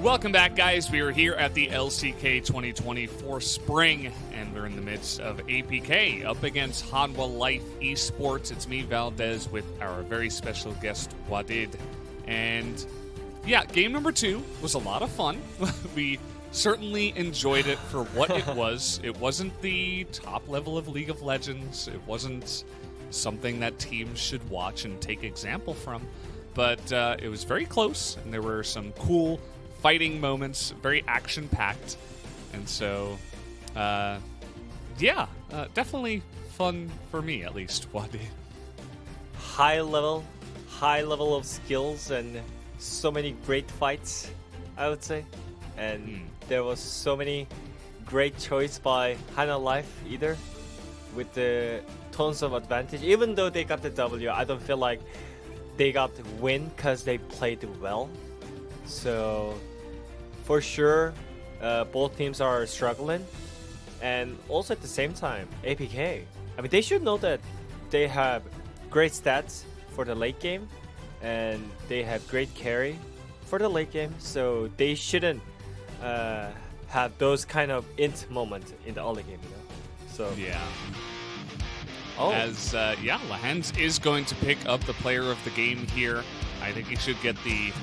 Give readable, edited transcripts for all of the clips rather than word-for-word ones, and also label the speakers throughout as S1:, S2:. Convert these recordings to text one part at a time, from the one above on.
S1: Welcome back, guys. We are here at the LCK 2024 Spring, and we're in the midst of APK up against Hanwha Life Esports. It's me, Valdez, with our very special guest, Wadid. And yeah, game number 2 was a lot of fun. We certainly enjoyed it for what it was. It wasn't the top level of League of Legends. It wasn't something that teams should watch and take example from. But it was very close, and there were some cool fighting moments, very action-packed. And so, definitely fun for me, at least. Wadid.
S2: High level of skills and so many great fights, I would say. And there was so many great choice by Hanwha Life either, with the tons of advantage. Even though they got the W, I don't feel like they got the win because they played well. So for sure, both teams are struggling. And also at the same time, APK, I mean, they should know that they have great stats for the late game, and they have great carry for the late game. So they shouldn't have those kind of int moments in the early game, you know. So
S1: Yeah.
S2: oh,
S1: As Lahens is going to pick up the player of the game here. I think he should get the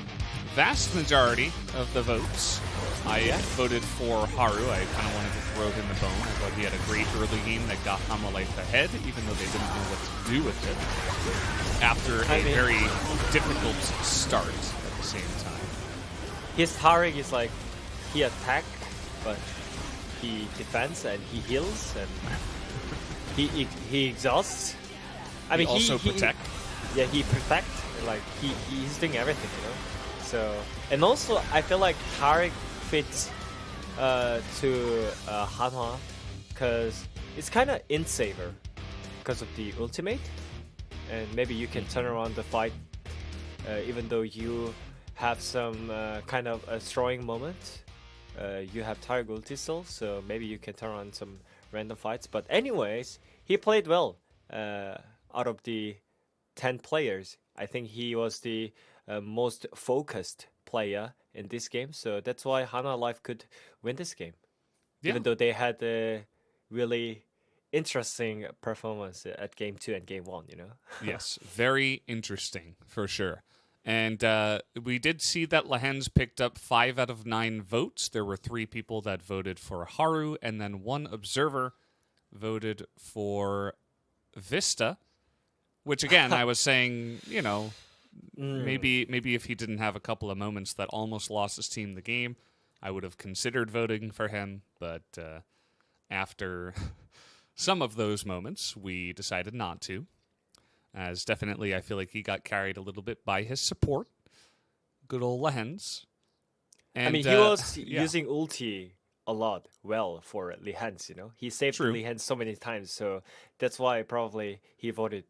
S1: vast majority of the votes. I voted for Haru. I kind of wanted to throw him the bone. I thought he had a great early game that got Hanwha Life ahead, even though they didn't know what to do with it after a very difficult start at the same time.
S2: his Tarek is like, he attack, but he defends and he heals and he exhausts. I mean,
S1: he also protect.
S2: Yeah, he protect. Like he's doing everything, you know. So, and also I feel like Tarek fits to Hanwha because it's kind of int saver because of the ultimate, and maybe you can turn around the fight even though you have some kind of a throwing moment. You have Tarek ulti still, so maybe you can turn on some random fights. But anyways, he played well out of the 10 players. I think he was the most focused player in this game, so that's why Hanwha Life could win this game.
S1: Yeah.
S2: Even though they had a really interesting performance at game 2 and game 1, you know?
S1: Yes, very interesting for sure. And we did see that Lahens picked up 5 out of 9 votes. There were 3 people that voted for Haru, and then 1 observer voted for Vista, which again, I was saying, you know, maybe if he didn't have a couple of moments that almost lost his team the game, I would have considered voting for him. But after some of those moments, we decided not to. As definitely, I feel like he got carried a little bit by his support. Good old Lahens. And,
S2: I mean, he was using ulti a lot for Lehans, you know? He saved Lehans so many times, so that's why probably he voted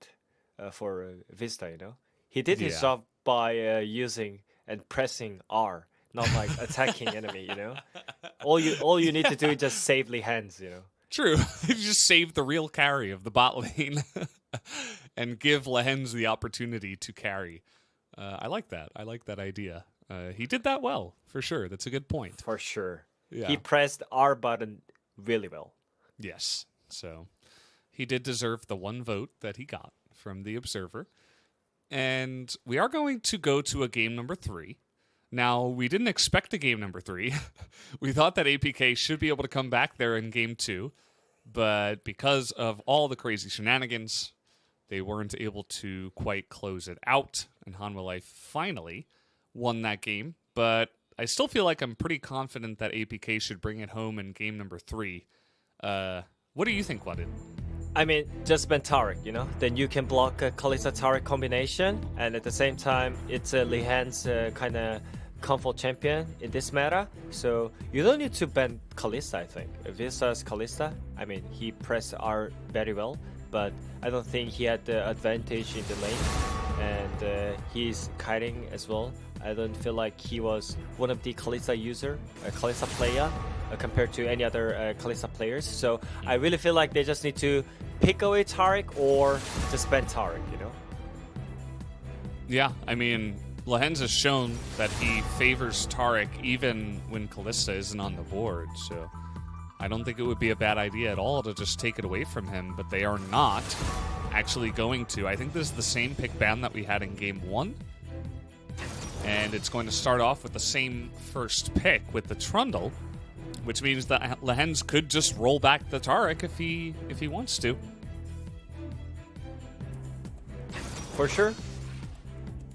S2: for Vista, you know? He did his job by using and pressing R, not like attacking enemy, you know? All you need to do is just save Lehans, you know?
S1: True. You just save the real carry of the bot lane and give Lahens the opportunity to carry. I like that. I like that idea. He did that well, for sure. That's a good point.
S2: For sure.
S1: Yeah.
S2: He pressed R button really well.
S1: Yes. So he did deserve the 1 vote that he got from the observer. And we are going to go to a game number 3. Now, we didn't expect a game number 3. We thought that APK should be able to come back there in game 2. But because of all the crazy shenanigans, they weren't able to quite close it out. And Hanwha Life finally won that game. But I still feel like I'm pretty confident that APK should bring it home in game number 3. What do you think, Wadid?
S2: I mean, just ban Tarek, you know? Then you can block a Kalista-Tarek combination, and at the same time, it's a Lehan's kind of comfort champion in this meta, so you don't need to ban Kalista, I think. Vista's Kalista, I mean, he pressed R very well, but I don't think he had the advantage in the lane, and he's kiting as well. I don't feel like he was one of the Kalista user, Kalista player, compared to any other Kalista players. So I really feel like they just need to pick away Tarek or just ban Tarek, you know?
S1: Yeah, I mean, Lehens has shown that he favors Taric even when Kalista isn't on the board, so I don't think it would be a bad idea at all to just take it away from him, but they are not actually going to. I think this is the same pick ban that we had in Game 1, and it's going to start off with the same first pick with the Trundle, which means that Lehens could just roll back the Taric if he wants to.
S2: For sure.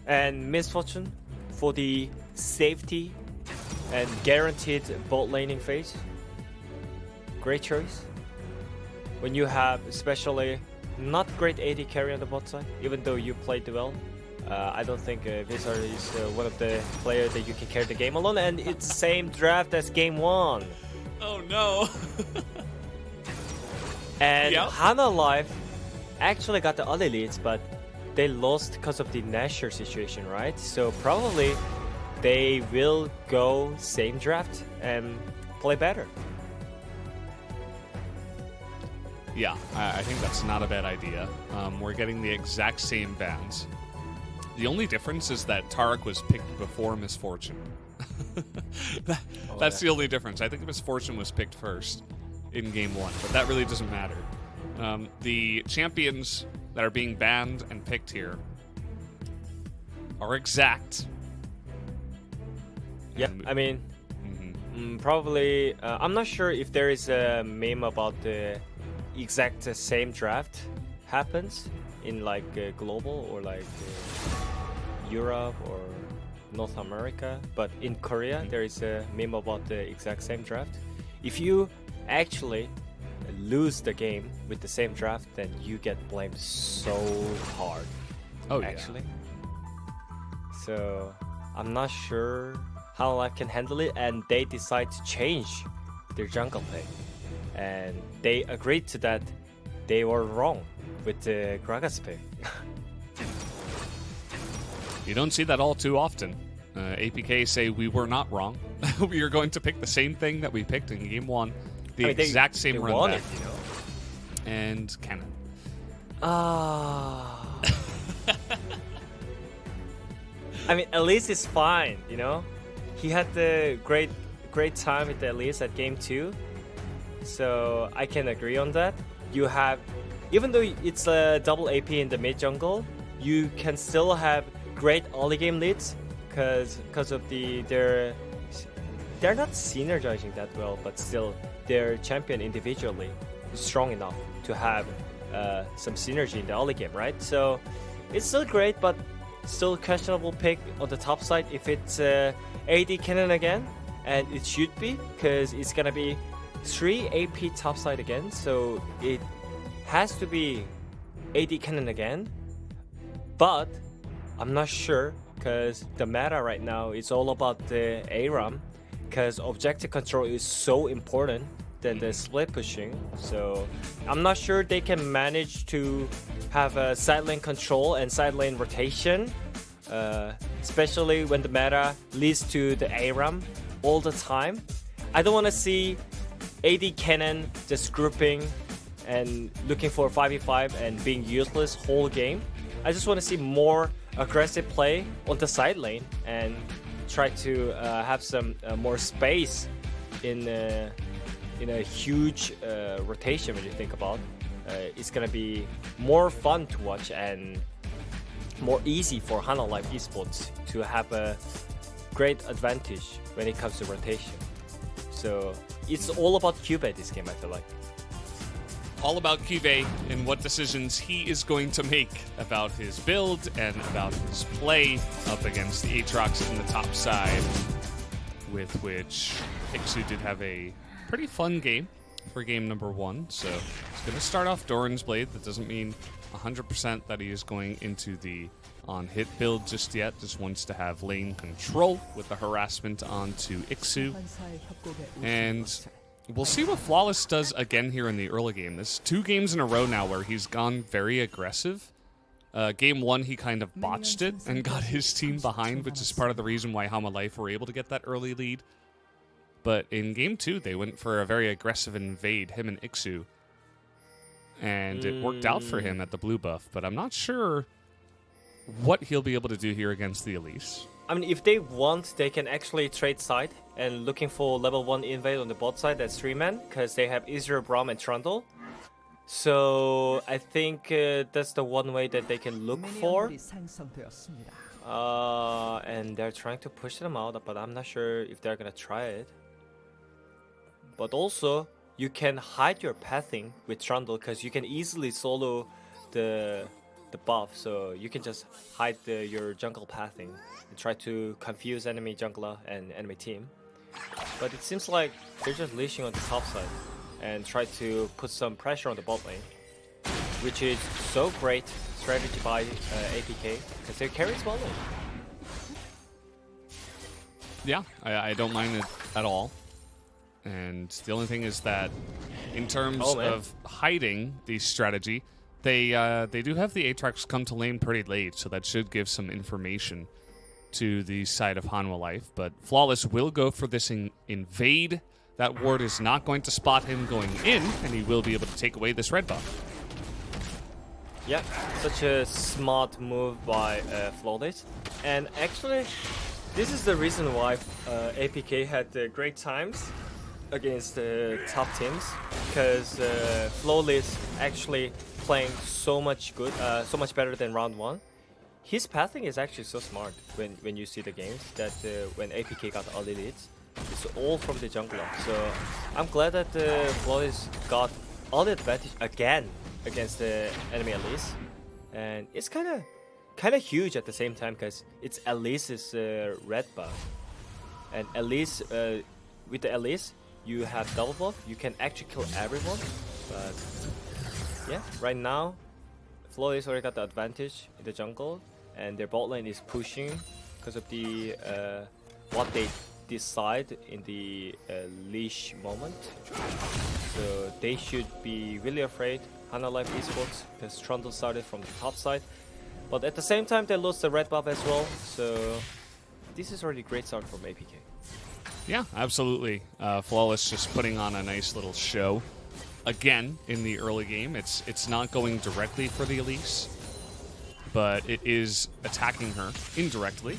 S2: And Misfortune for the safety and guaranteed bot laning phase. Great choice. When you have especially not great AD carry on the bot side, even though you played well. I don't think Vizar is one of the players that you can carry the game alone, and it's the same draft as Game 1.
S1: Oh no.
S2: And Hanwha Life actually got the other leads, but they lost because of the Nashor situation, right? So probably they will go same draft and play better.
S1: Yeah, I think that's not a bad idea. We're getting the exact same bans. The only difference is that Taric was picked before Misfortune. That's the only difference. I think Misfortune was picked first in Game 1, but that really doesn't matter. The champions that are being banned and picked here are exact.
S2: Yeah, I mean, probably, I'm not sure if there is a meme about the exact same draft happens in like global or like Europe or North America, but in Korea there is a meme about the exact same draft. If you actually lose the game with the same draft, then you get blamed so hard.
S1: Oh,
S2: actually. So I'm not sure how I can handle it, and they decide to change their jungle pick, and they agreed to that. They were wrong with the Gragas pick.
S1: You don't see that all too often. APK say we were not wrong. We are going to pick the same thing that we picked in Game 1. Exact same
S2: run
S1: run
S2: back,
S1: back. And Cannon.
S2: I mean, Elise is fine, you know? He had the great time with the Elise at Game 2. So I can agree on that. You have, even though it's a double AP in the mid jungle, you can still have great early game leads because of they're not synergizing that well, but still their champion individually is strong enough to have some synergy in the early game, right? So it's still great, but still questionable pick on the top side if it's AD Cannon again, and it should be because it's gonna be 3 AP top side again, so it has to be AD Cannon again. But I'm not sure because the meta right now is all about the ARAM, because objective control is so important than the split pushing. So I'm not sure they can manage to have a side lane control and side lane rotation, especially when the meta leads to the ARAM all the time. I don't want to see AD Cannon just grouping and looking for 5v5 and being useless whole game. I just want to see more aggressive play on the side lane and try to have some more space in a huge rotation. When you think about it's gonna be more fun to watch and more easy for Hanwha Life Esports to have a great advantage when it comes to rotation. So it's all about Cube this game, I feel like.
S1: All about Cube and what decisions he is going to make about his build and about his play up against the Aatrox in the top side, with which Ixu did have a pretty fun game for game number 1. So he's going to start off Doran's Blade. That doesn't mean 100% that he is going into the on-hit build just yet. Just wants to have lane control with the harassment onto Ixu. And we'll see what Flawless does again here in the early game. This is 2 games in a row now where he's gone very aggressive. Game 1, he kind of botched it and got his team behind, which is part of the reason why Hanwha Life were able to get that early lead. But in Game 2, they went for a very aggressive invade, him and Ixu. And it worked out for him at the blue buff. But I'm not sure what he'll be able to do here against the Elise.
S2: I mean, if they want, they can actually trade side and looking for level 1 invade on the bot side. That's 3-man because they have Ezreal, Braum, and Trundle. So I think that's the one way that they can look for. And they're trying to push them out, but I'm not sure if they're gonna try it. But also, you can hide your pathing with Trundle because you can easily solo the buff. So you can just hide your jungle pathing and try to confuse enemy jungler and enemy team. But it seems like they're just leashing on the top side and try to put some pressure on the bot lane, which is so great strategy by APK because they carry bot lane.
S1: Yeah, I don't mind it at all. And the only thing is that in terms of hiding the strategy, they do have the Aatrox come to lane pretty late, so that should give some information to the side of Hanwha Life. But Flawless will go for this invade. That ward is not going to spot him going in, and he will be able to take away this red buff.
S2: Yeah, such a smart move by Flawless. And actually, this is the reason why APK had great times against top teams, because Flawless actually playing so much better than round 1. His pathing is actually so smart when you see the games that when APK got early leads, it's all from the jungler. So I'm glad that Flawless got all the advantage again against the enemy Elise, and it's kind of huge at the same time because it's Elise's red buff, and Elise with the Elise you have double buff, you can actually kill everyone. But yeah, right now Flawless already got the advantage in the jungle, and their bot lane is pushing because of the what they decide in the leash moment. So they should be really afraid, Hanwha Life Esports, because Trundle started from the top side. But at the same time, they lost the red buff as well. So this is already a great start from APK.
S1: Yeah, absolutely. Flawless just putting on a nice little show. Again, in the early game, it's not going directly for the Elise, but it is attacking her indirectly,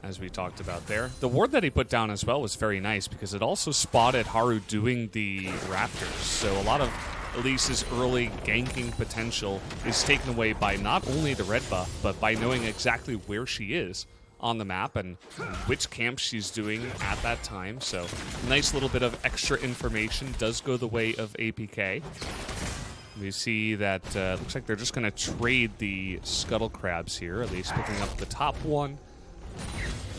S1: as we talked about there. The ward that he put down as well was very nice because it also spotted Haru doing the Raptors. So a lot of Elise's early ganking potential is taken away by not only the red buff, but by knowing exactly where she is on the map and which camp she's doing at that time. So nice little bit of extra information does go the way of APK. We see that looks like they're just going to trade the Scuttle Crabs here, at least picking up the top one,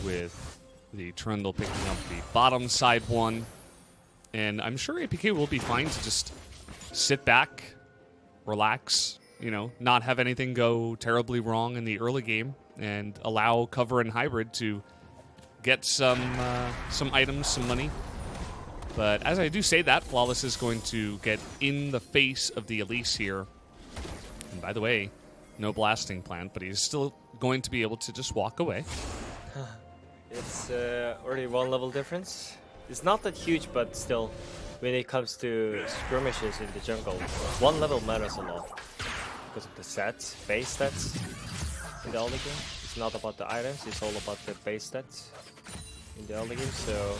S1: with the Trundle picking up the bottom side one. And I'm sure APK will be fine to just sit back, relax, you know, not have anything go terribly wrong in the early game, and allow Cover and Hybrid to get some items, some money. But as I do say that, Flawless is going to get in the face of the Elise here. And by the way, no blasting plant, but he's still going to be able to just walk away.
S2: It's already 1 level difference. It's not that huge, but still, when it comes to skirmishes in the jungle, 1 level matters a lot. Because of the stats, base stats in the early game. It's not about the items, it's all about the base stats in the early game. So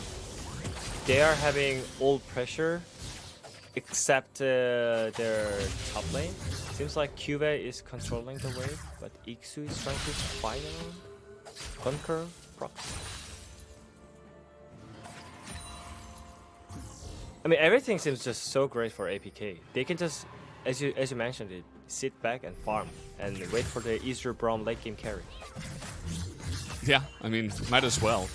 S2: they are having all pressure except their top lane. Seems like Cube is controlling the wave, but Iksu is trying to fight around. Conquer, procs. I mean, everything seems just so great for APK. They can just, as you mentioned it, sit back and farm and wait for the Ezreal Braum late game carry.
S1: Yeah, I mean, might as well.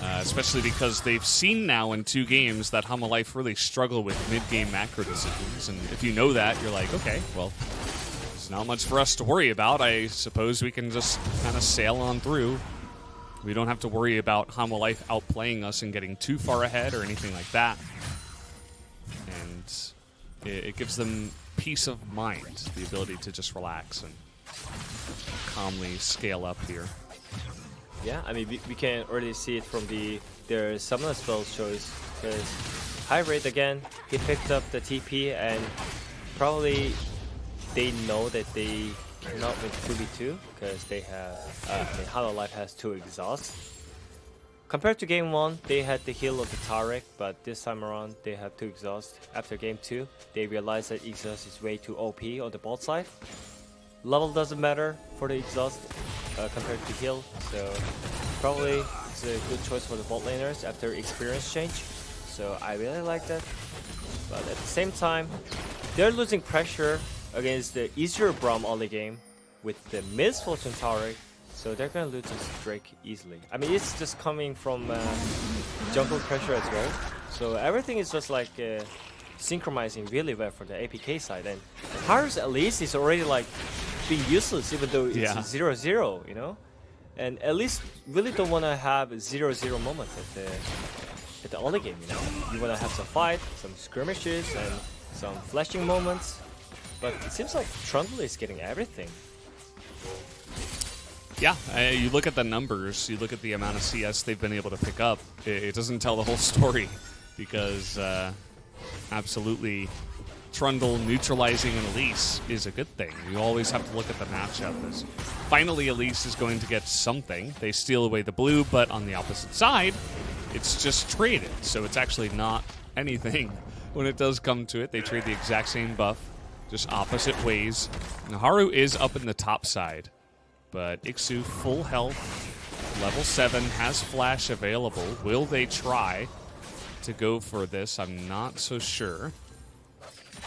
S1: Especially because they've seen now in 2 games that Hanwha Life really struggle with mid-game macro decisions. And if you know that, you're like, okay, well, there's not much for us to worry about. I suppose we can just kind of sail on through. We don't have to worry about Hanwha Life outplaying us and getting too far ahead or anything like that. And it gives them peace of mind, the ability to just relax and calmly scale up here.
S2: Yeah, I mean, we can already see it from their summoner spell choice, because Hybrid again, he picked up the TP, and probably they know that they cannot win 2v2 because they have, Hanwha Life has 2 exhausts. Compared to game 1, they had the heal of the Taric, but this time around they have 2 exhausts. After game 2, they realized that exhaust is way too OP on the bot side. Level doesn't matter for the exhaust compared to heal, so probably it's a good choice for the bot laners after experience change. So I really like that. But at the same time, they're losing pressure against the easier Braum early game with the Misfortune Taric, so they're gonna lose this Drake easily. I mean, it's just coming from jungle pressure as well, so everything is just like synchronizing really well for the APK side. And Haru's at least is already like being useless, even though it's 0-0, you know. And at least really don't want to have a 0-0 moment at the early game, you know. You want to have some fight, some skirmishes, and some flashing moments. But it seems like Trundle is getting everything.
S1: Yeah, you look at the numbers, you look at the amount of CS they've been able to pick up, it doesn't tell the whole story, because absolutely Trundle neutralizing an Elise is a good thing. You always have to look at the matchup, as finally Elise is going to get something. They steal away the blue, but on the opposite side, it's just traded, so it's actually not anything. When it does come to it, they trade the exact same buff, just opposite ways. Now, Haru is up in the top side, but Ixu full health, level 7, has flash available. Will they try to go for this? I'm not so sure,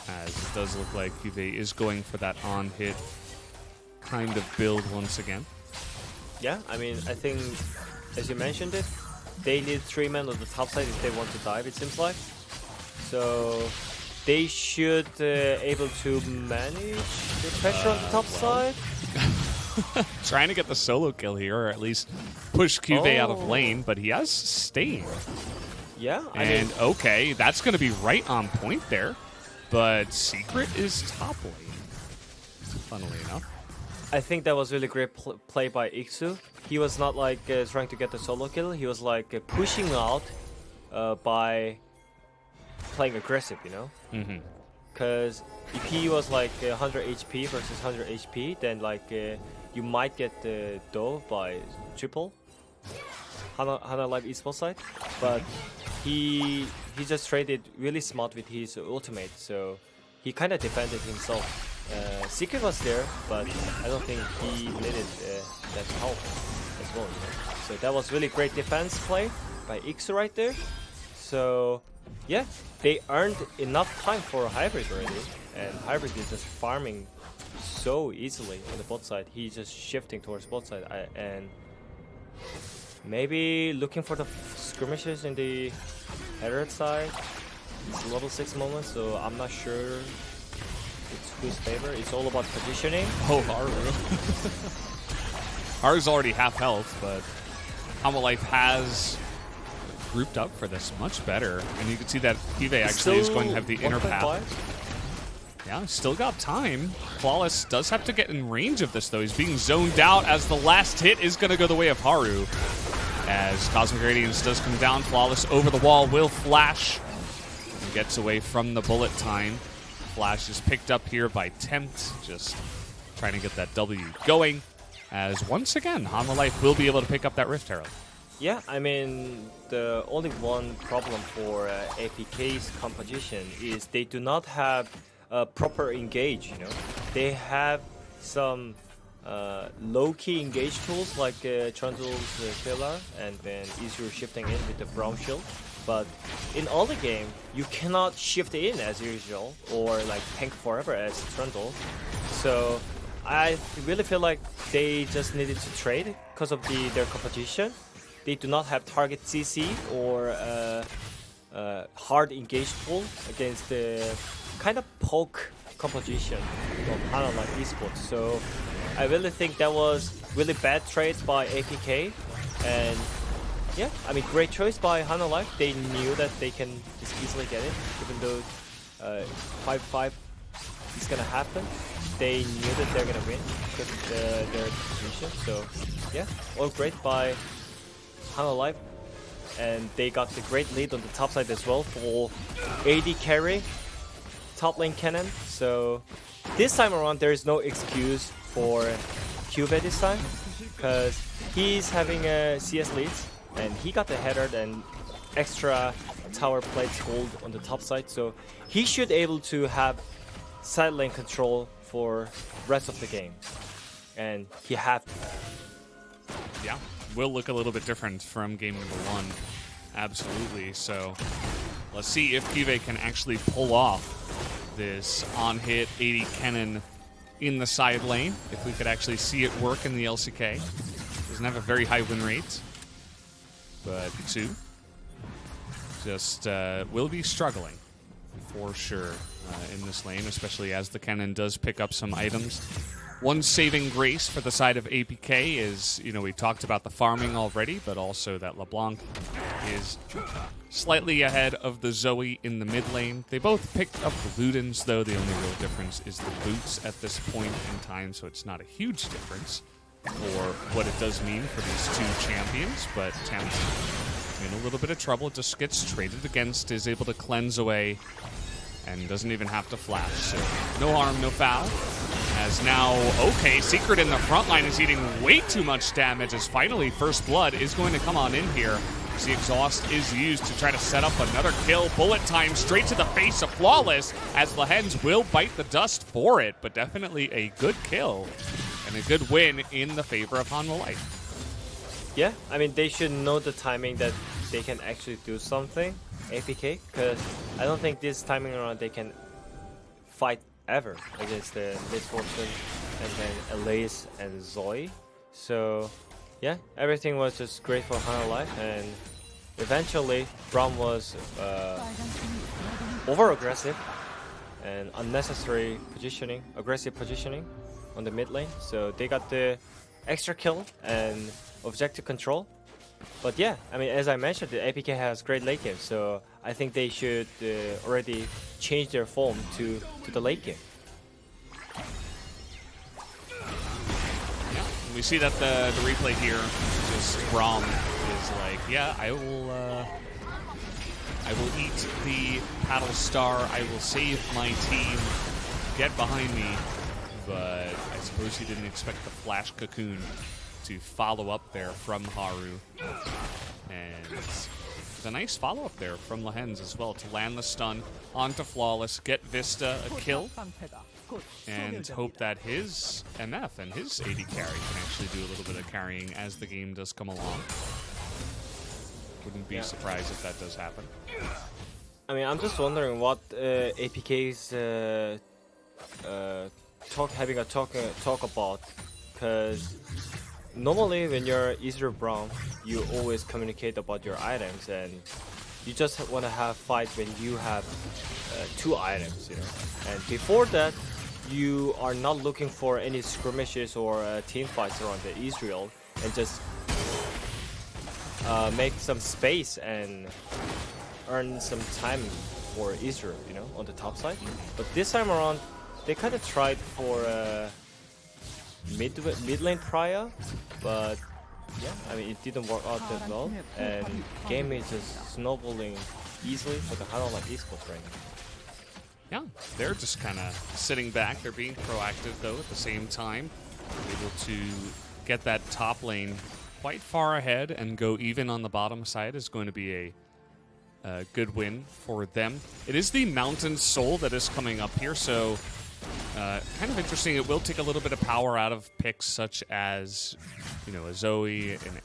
S1: as it does look like Juve is going for that on-hit kind of build once again.
S2: Yeah, I mean, I think, as you mentioned it, they need 3 men on the top side if they want to dive, it seems like. So they should able to manage the pressure on the top side.
S1: Trying to get the solo kill here, or at least push Cuvée out of lane, but he has Stain.
S2: Yeah,
S1: and okay, that's going to be right on point there, but Secret is top lane, funnily enough.
S2: I think that was really great play by Ixu. He was not like trying to get the solo kill, he was like pushing out by playing aggressive, you know? Because if he was like 100 HP versus 100 HP, then like you might get the dough by triple Hanwha Live Esports side, but he just traded really smart with his ultimate, so he kind of defended himself. Secret was there, but I don't think he needed that help as well, you know? So that was really great defense play by Ixu right there. So yeah, they earned enough time for Hybrid already, and Hybrid is just farming so easily on the bot side. He's just shifting towards bot side, and maybe looking for the skirmishes in the header side. It's level 6 moment, so I'm not sure it's whose favor. It's all about positioning.
S1: Oh, Haru. Haru's already half health, but Hanwha Life has grouped up for this much better, and you can see that Cuvée actually is going to have the inner path. Yeah, still got time. Flawless does have to get in range of this, though. He's being zoned out as the last hit is going to go the way of Haru. As Cosmic Radiance does come down, Flawless over the wall will flash. And gets away from the bullet time. Flash is picked up here by Tempt, just trying to get that W going. As once again, Hanwha Life will be able to pick up that Rift Herald.
S2: Yeah, I mean, the only one problem for APK's composition is they do not have a proper engage, you know. They have some low-key engage tools like Trundle's Pillar and then easier shifting in with the Braum Shield. But in all the game, you cannot shift in as usual or like tank forever as Trundle. So I really feel like they just needed to trade because of their competition. They do not have target CC or hard engage tool against the kind of poke composition of Hanwha Live Esports. So I really think that was really bad trades by APK, and yeah, I mean, great choice by Hanwha Live. They knew that they can just easily get it, even though 5-5 is gonna happen. They knew that they're gonna win because of their position. So yeah, all great by Hanwha Live, and they got the great lead on the top side as well for AD carry, top lane cannon. So this time around, there is no excuse for Cube this time, because he's having a CS leads, and he got the header and extra tower plates gold on the top side, so he should able to have side lane control for rest of the game, and he have to.
S1: Yeah, will look a little bit different from game number 1. Absolutely. So let's see if Kive can actually pull off this on-hit 80 cannon in the side lane. If we could actually see it work in the LCK. Doesn't have a very high win rate, but 2 just will be struggling for sure in this lane, especially as the cannon does pick up some items. One saving grace for the side of APK is, you know, we talked about the farming already, but also that LeBlanc is slightly ahead of the Zoe in the mid lane. They both picked up the Ludens, though. The only real difference is the boots at this point in time, so it's not a huge difference for what it does mean for these 2 champions. But Thames in a little bit of trouble, just gets traded against, is able to cleanse away, and doesn't even have to flash. So no harm, no foul. As now, okay, Secret in the front line is eating way too much damage, as finally First Blood is going to come on in here. The exhaust is used to try to set up another kill. Bullet time straight to the face of Flawless, as Lahens will bite the dust for it, but definitely a good kill and a good win in the favor of Hanwha Life.
S2: Yeah, I mean, they should know the timing that they can actually do something, APK, because I don't think this timing around they can fight ever against the Misfortune and then Elise and Zoe. So yeah, everything was just great for Hanwha Life, and eventually Braum was over aggressive and unnecessary positioning, aggressive positioning on the mid lane, so they got the extra kill and objective control. But yeah, I mean, as I mentioned, the APK has great late game, so I think they should already change their form to the late game.
S1: Yeah, we see that the replay here, just Braum is like, yeah, I will eat the paddle star, I will save my team, get behind me, but I suppose he didn't expect the flash cocoon to follow up there from Haru. And it's a nice follow-up there from Lahens as well to land the stun onto Flawless, get Vista a kill, and hope that his MF and his AD carry can actually do a little bit of carrying as the game does come along. Wouldn't be surprised if that does happen.
S2: I mean, I'm just wondering what APK's having a talk about, because normally when you're Ezreal Braum, you always communicate about your items, and you just want to have fight when you have 2 items, you know. And before that, you are not looking for any skirmishes or team fights around the Ezreal, and just make some space and earn some time for Ezreal, you know, on the top side. But this time around, they kind of tried for mid lane prior, but yeah, I mean, it didn't work out that well, and game is just snowballing easily for the Hanwha Life Esports right now.
S1: Yeah, they're just kind of sitting back. They're being proactive, though, at the same time. Able to get that top lane quite far ahead and go even on the bottom side is going to be a good win for them. It is the Mountain Soul that is coming up here, so kind of interesting. It will take a little bit of power out of picks such as, you know, a Zoe and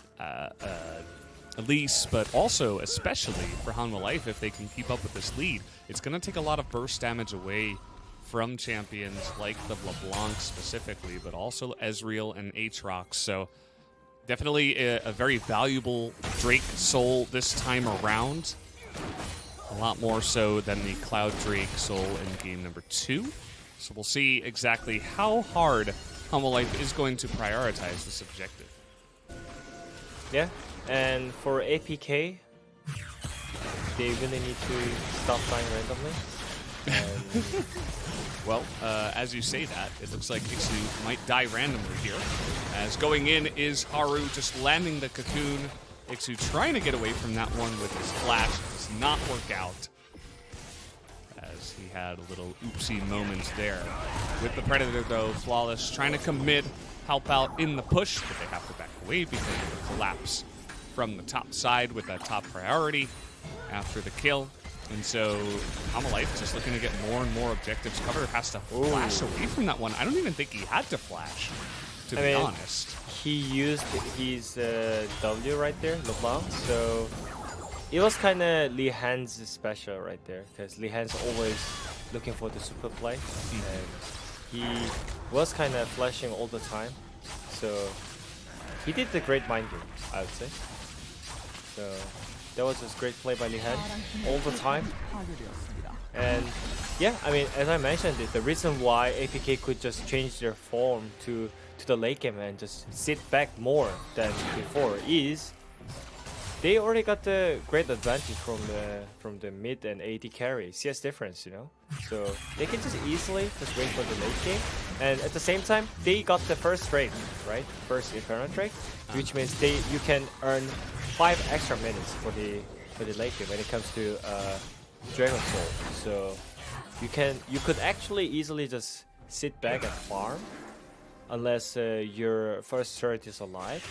S1: Elise, but also, especially for Hanwha Life, if they can keep up with this lead, it's going to take a lot of burst damage away from champions like the LeBlanc specifically, but also Ezreal and Aatrox. So definitely a very valuable Drake Soul this time around. A lot more so than the Cloud Drake Soul in game number 2. So we'll see exactly how hard Hanwha Life is going to prioritize this objective.
S2: Yeah, and for APK, they really need to stop dying randomly. And
S1: well, as you say that, it looks like Ixu might die randomly here. As going in is Haru just landing the cocoon. Ixu trying to get away from that one with his flash. Does not work out. As he had a little oopsie moment there. With the Predator, though, Flawless trying to commit, help out in the push, but they have to back away because of the collapse from the top side with that top priority after the kill. And so Hanwha Life just looking to get more and more objectives covered, has to flash away from that one. I don't even think he had to flash, to be honest.
S2: He used his W right there, LeBlanc, so it was kind of Lee Han's special right there, because Lee Han's always looking for the super play, and he was kind of flashing all the time, so he did the great mind game, I would say. So that was just great play by Lee Han all the time. And yeah, I mean, as I mentioned, the reason why APK could just change their form to the late game and just sit back more than before is they already got the great advantage from the mid and AD carry CS difference, you know. So they can just easily just wait for the late game, and at the same time they got the first trade, right? First Inferno trade, which means you can earn 5 extra minutes for the late game when it comes to Dragon Soul. So you could actually easily just sit back and farm unless your first turret is alive.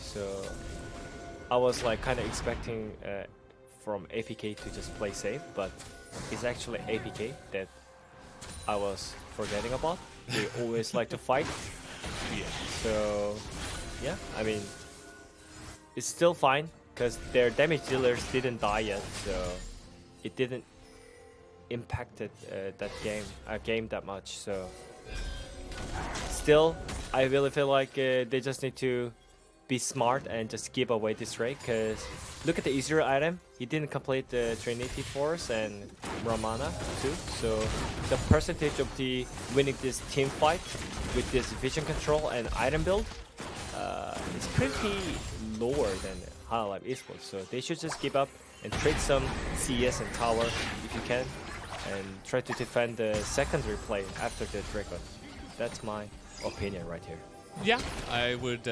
S2: So I was like kind of expecting from APK to just play safe, but it's actually APK that I was forgetting about. They always like to fight.
S1: Yeah.
S2: So yeah, I mean, it's still fine because their damage dealers didn't die yet, so it didn't impacted that game that much. So still, I really feel like they just need to be smart and just give away this raid, because look at the easier item. He didn't complete the Trinity Force and Ramana too, so the percentage of the winning this team fight with this vision control and item build is pretty lower than Hanwha Life Esports. So they should just give up and trade some CS and tower if you can, and try to defend the secondary play after the Dragon. That's my opinion right here.
S1: Yeah, I would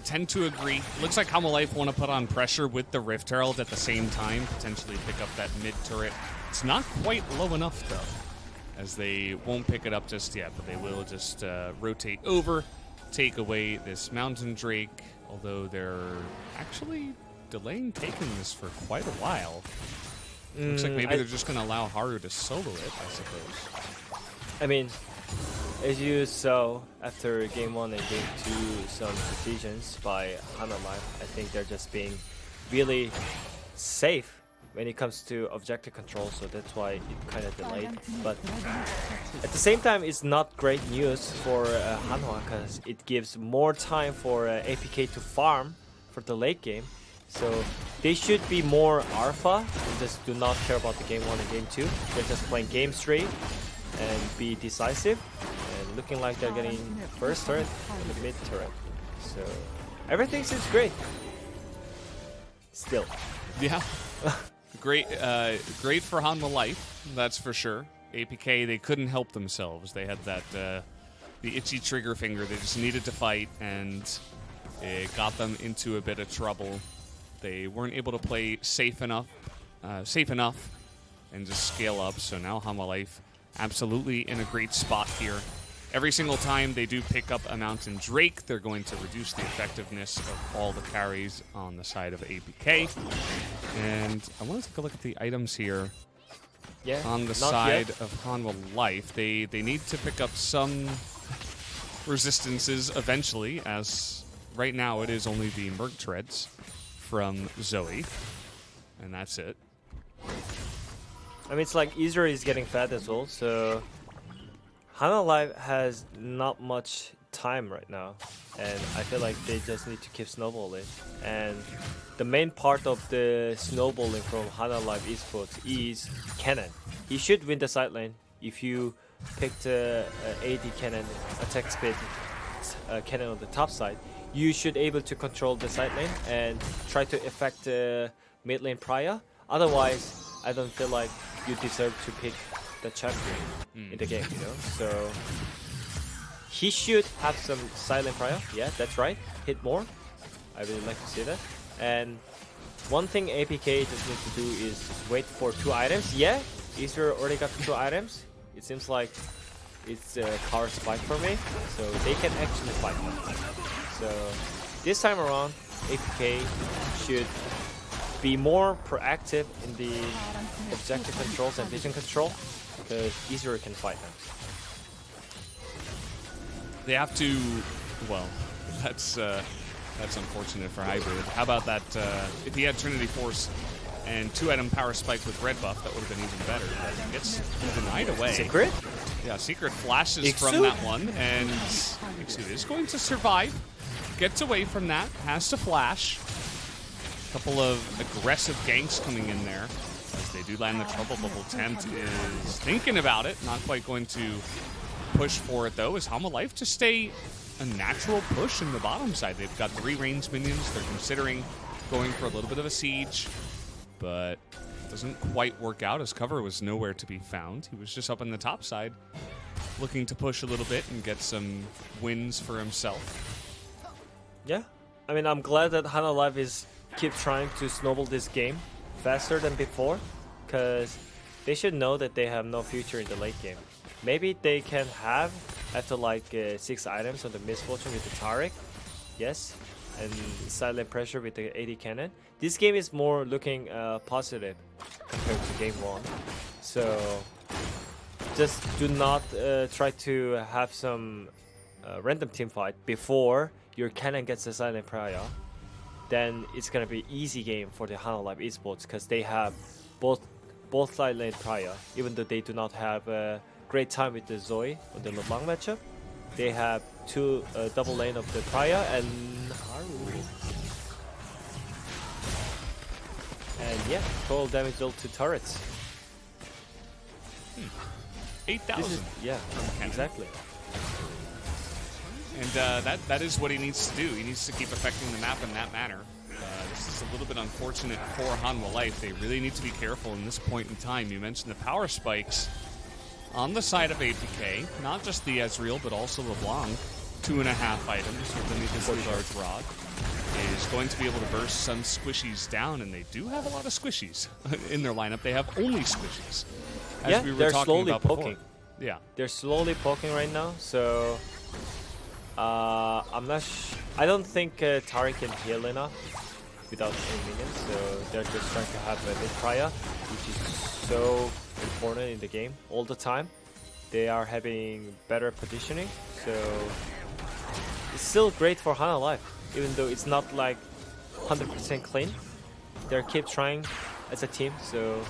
S1: tend to agree. Looks like Hanwha Life want to put on pressure with the Rift Herald at the same time, potentially pick up that mid turret. It's not quite low enough though, as they won't pick it up just yet, but they will just rotate over, take away this Mountain Drake, although they're actually delaying taking this for quite a while. Looks like maybe they're just going to allow Haru to solo it, I suppose.
S2: I mean, as you saw after Game 1 and Game 2, some decisions by Hanwha Life, I think they're just being really safe when it comes to objective control, so that's why it kind of delayed. But at the same time, it's not great news for Hanwha, because it gives more time for APK to farm for the late game. So they should be more alpha and just do not care about the Game 1 and Game 2. They're just playing Game 3 and be decisive. And looking like they're getting first turret and the mid turret. So everything seems great. Still.
S1: Yeah. Great for Hanwha Life, that's for sure. APK, they couldn't help themselves. They had that the itchy trigger finger. They just needed to fight, and it got them into a bit of trouble. They weren't able to play safe enough, and just scale up. So now Hanwha Life absolutely in a great spot here. Every single time they do pick up a Mountain Drake, they're going to reduce the effectiveness of all the carries on the side of APK. And I want to take a look at the items here.
S2: Yeah,
S1: on the side of Hanwha Life. They need to pick up some resistances eventually, as right now it is only the Merc Treads from Zoe, and that's it.
S2: I mean, it's like Israel is getting fat as well, so Hanwha Life has not much time right now, and I feel like they just need to keep snowballing. And the main part of the snowballing from Hanwha Life Esports is Cannon. He should win the side lane. If you picked AD Cannon, attack speed Cannon on the top side, you should able to control the side lane and try to affect the mid lane prior. Otherwise, I don't feel like you deserve to pick the champion in the game, you know? So he should have some silent prior. Yeah, that's right. Hit more. I really like to see that. And one thing APK just needs to do is just wait for 2 items. Yeah, Israel already got 2 items. It seems like it's a power spike for me, so they can actually fight them. So this time around, APK should be more proactive in the objective controls and vision control, because Israel can fight them.
S1: They have to. Well, that's unfortunate for Hybrid. How about that? If he had Trinity Force and 2-item power spike with red buff, that would have been even better. But he gets denied away.
S2: Secret?
S1: Yeah, Secret flashes
S2: Iksu?
S1: from that one, and Iksu is going to survive. Gets away from that, has to flash. A couple of aggressive ganks coming in there. As they do land the trouble bubble, Tempt is thinking about it. Not quite going to push for it, though. Is Hanwha Life to stay a natural push in the bottom side? They've got 3 ranged minions. They're considering going for a little bit of a siege, but doesn't quite work out as cover was nowhere to be found. He was just up on the top side, looking to push a little bit and get some wins for himself.
S2: Yeah, I mean, I'm glad that Hanwha Life is keep trying to snowball this game faster than before, because they should know that they have no future in the late game. Maybe they can have after like 6 items on the misfortune with the Taric, yes, and silent pressure with the AD cannon. This game is more looking positive compared to game 1. So just do not try to have some random team fight before your cannon gets a silent prayer. Then it's gonna be easy game for the Hanwha Life Esports, because they have both side lane prayer, even though they do not have a great time with the Zoe or the LeBlanc matchup. They have 2 double lane of the prayer and Haru. And yeah, total damage dealt to turrets.
S1: 8,000.
S2: Yeah, exactly.
S1: And that is what he needs to do. He needs to keep affecting the map in that manner. This is a little bit unfortunate for Hanwha Life. They really need to be careful in this point in time. You mentioned the power spikes on the side of APK, not just the Ezreal, but also LeBlanc. 2.5 items underneath his large rod is going to be able to burst some squishies down, and they do have a lot of squishies in their lineup. They have only squishies, as we were
S2: they're
S1: talking
S2: slowly
S1: about
S2: poking.
S1: before. Yeah,
S2: They're slowly poking right now, so I'm not. I don't think Taric can heal enough without any minions, so they're just trying to have a mid prior, which is so important in the game all the time. They are having better positioning, so it's still great for Hanwha Life, even though it's not like 100% clean. They keep trying as a team, so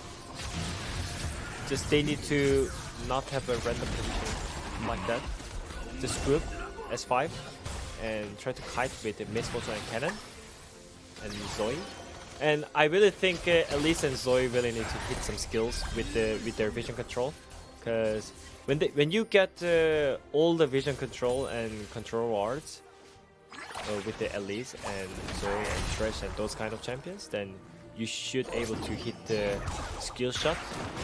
S2: just they need to not have a random position like that. Just group S5 and try to kite with the Mistletoe and Cannon and Zoe. And I really think Elise and Zoe really need to hit some skills with their vision control, because when you get all the vision control and control wards with the Elise and Zoe and Thresh and those kind of champions, then you should able to hit the skill shot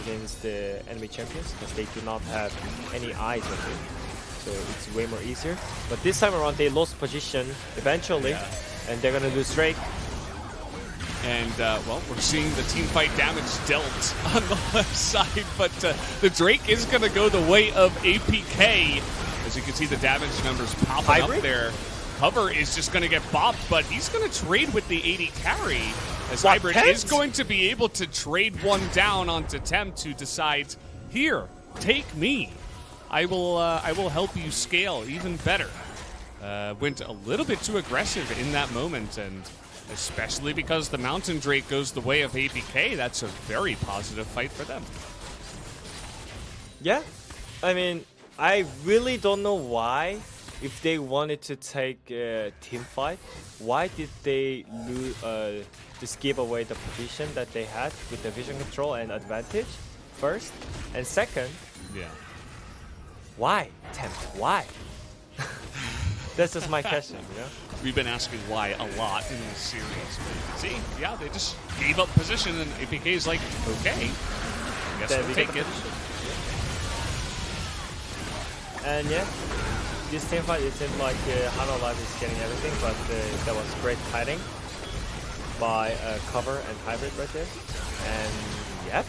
S2: against the enemy champions, because they do not have any eyes on you. So it's way more easier. But this time around they lost position eventually, and they're gonna lose Drake.
S1: and well, we're seeing the team fight damage dealt on the left side, but the Drake is going to go the way of APK. As you can see, the damage numbers popping up there. Cover is just going to get bopped, but he's going to trade with the AD carry, as Hybrid is going to be able to trade one down onto Tempt to decide, here, take me. I will help you scale even better. Went a little bit too aggressive in that moment, and especially because the Mountain Drake goes the way of APK, that's a very positive fight for them.
S2: Yeah, I mean, I really don't know why. If they wanted to take a team fight, why did they just give away the position that they had with the vision control and advantage first? And second, why Tempt? Why? That's just my question, you know?
S1: We've been asking why a lot in this series. But see, yeah, they just gave up position, and APK is like, okay, I guess we'll take it.
S2: And yeah, this team fight, it seemed like Hanwha Life is getting everything, but that was great fighting by Cover and Hybrid right there. And yep,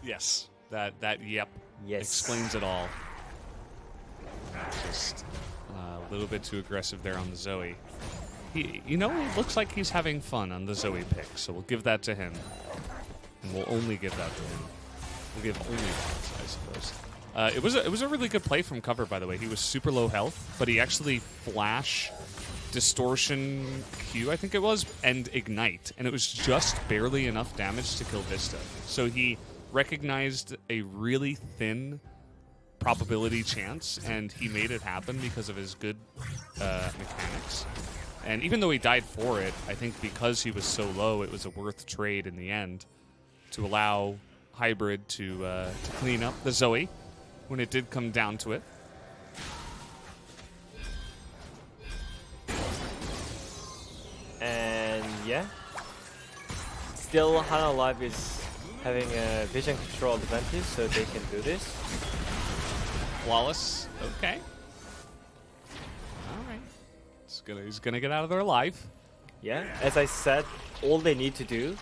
S1: Yes, that yep
S2: Yes.
S1: explains it all. Just a little bit too aggressive there on the Zoe. He looks like he's having fun on the Zoe pick, so we'll give that to him. And we'll only give that to him. We'll give only that, I suppose. It was a really good play from cover, by the way. He was super low health, but he actually flash, distortion Q, I think it was, and ignite, and it was just barely enough damage to kill Vista. So he recognized a really thin probability chance, and he made it happen because of his good mechanics. And even though he died for it, I think because he was so low, it was a worth trade in the end to allow Hybrid to clean up the Zoe when it did come down to it.
S2: And yeah, still Hanwha Live is having a vision control advantage, so they can do this.
S1: Flawless. Okay. All right. He's gonna get out of there alive.
S2: Yeah, as I said, all they need to do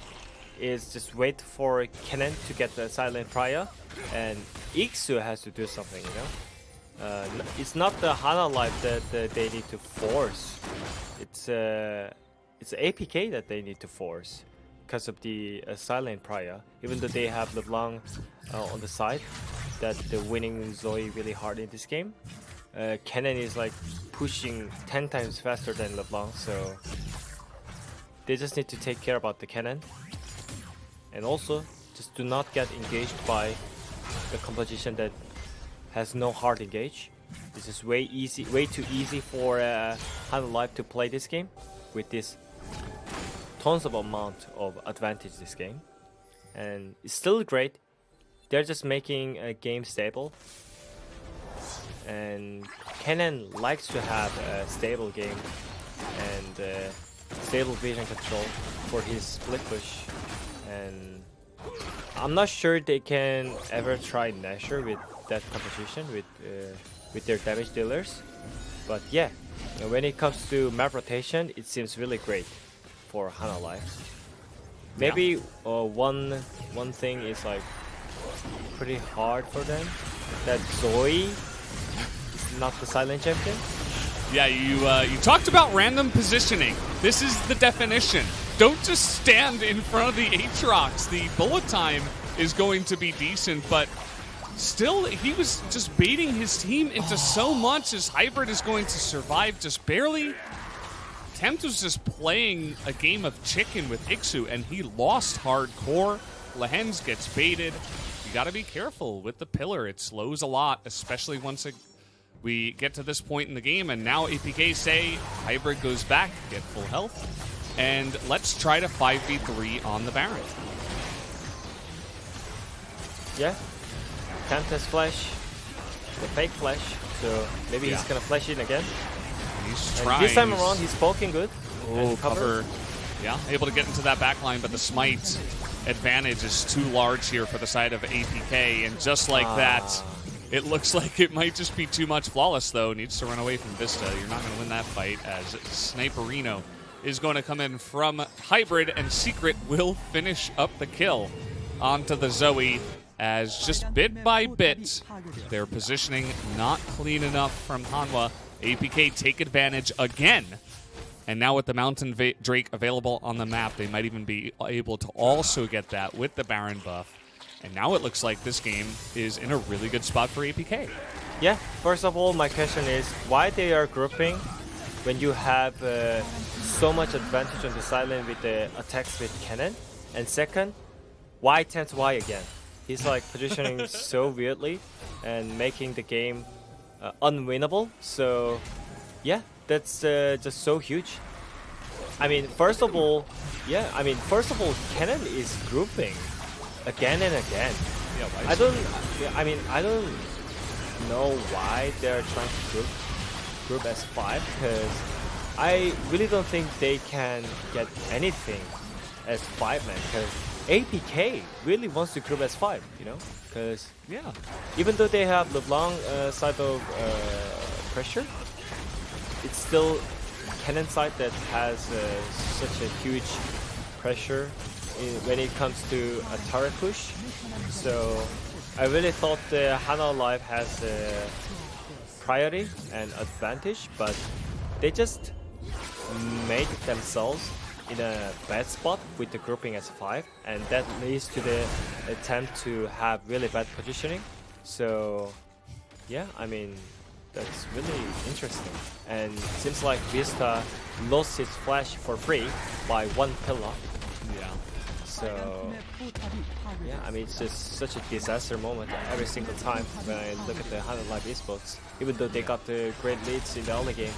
S2: is just wait for Kennen to get the silent prior, and Iksu has to do something, you know? It's not the Hanwha Live that they need to force. It's APK that they need to force because of the silent prior. Even though they have LeBlanc on the side, that they're winning Zoe really hard in this game. Kennen is like pushing 10 times faster than LeBlanc, so they just need to take care about the Kennen. And also, just do not get engaged by the composition that has no hard engage. This is way too easy for Hanwha Live to play this game with this tons of amount of advantage this game. And it's still great. They're just making a game stable. And Kennen likes to have a stable game and stable vision control for his split push. And I'm not sure they can ever try Nasher with that composition with their damage dealers. But yeah, when it comes to map rotation, it seems really great for Hanwha Live. Maybe one thing is like pretty hard for them, that Zoe is not the silent champion.
S1: Yeah, you talked about random positioning. This is the definition. Don't just stand in front of the Aatrox. The bullet time is going to be decent, but still, he was just baiting his team into so much as Hybrid is going to survive just barely. Tempt was just playing a game of chicken with Iksu, and he lost hardcore. Lehens gets baited. You gotta be careful with the pillar. It slows a lot, especially once we get to this point in the game, and now APK say Hybrid goes back, get full health. And let's try to 5v3 on the Baron.
S2: Yeah. Tempt has flash. The fake flash. So maybe he's gonna flash in again.
S1: He's
S2: and
S1: trying.
S2: this time around he's poking good.
S1: Oh, cover. Yeah, able to get into that backline, but the smite advantage is too large here for the side of APK. And just like that, it looks like it might just be too much. Flawless, though, needs to run away from Vista. You're not going to win that fight, as Sniperino is going to come in from Hybrid, and Secret will finish up the kill onto the Zoe, as just bit by bit, their positioning not clean enough from Hanwha. APK take advantage again. And now with the Mountain Drake available on the map, they might even be able to also get that with the Baron buff. And now it looks like this game is in a really good spot for APK.
S2: Yeah, first of all, my question is why they are grouping when you have so much advantage on the silent with the attacks with Kennen? And second, why Tempt Y again? He's like positioning so weirdly and making the game unwinnable. So yeah, that's just so huge. I mean, first of all, Kennen is grouping again and again.
S1: Yeah,
S2: I don't know why they're trying to group as 5, because I really don't think they can get anything as 5 man, because APK really wants to group as 5, you know, because even though they have LeBlanc side of pressure, it's still Kennen side that has such a huge pressure when it comes to a turret push. So I really thought the Hanwha Live has a priority and advantage, but they just made themselves in a bad spot with the grouping as 5, and that leads to the attempt to have really bad positioning. So yeah, I mean, that's really interesting. And seems like Vista lost his flash for free by 1 pillar.
S1: Yeah.
S2: So yeah, I mean, it's just such a disaster moment every single time when I look at the Hanwha Live Esports, even though they got the great leads in the early game.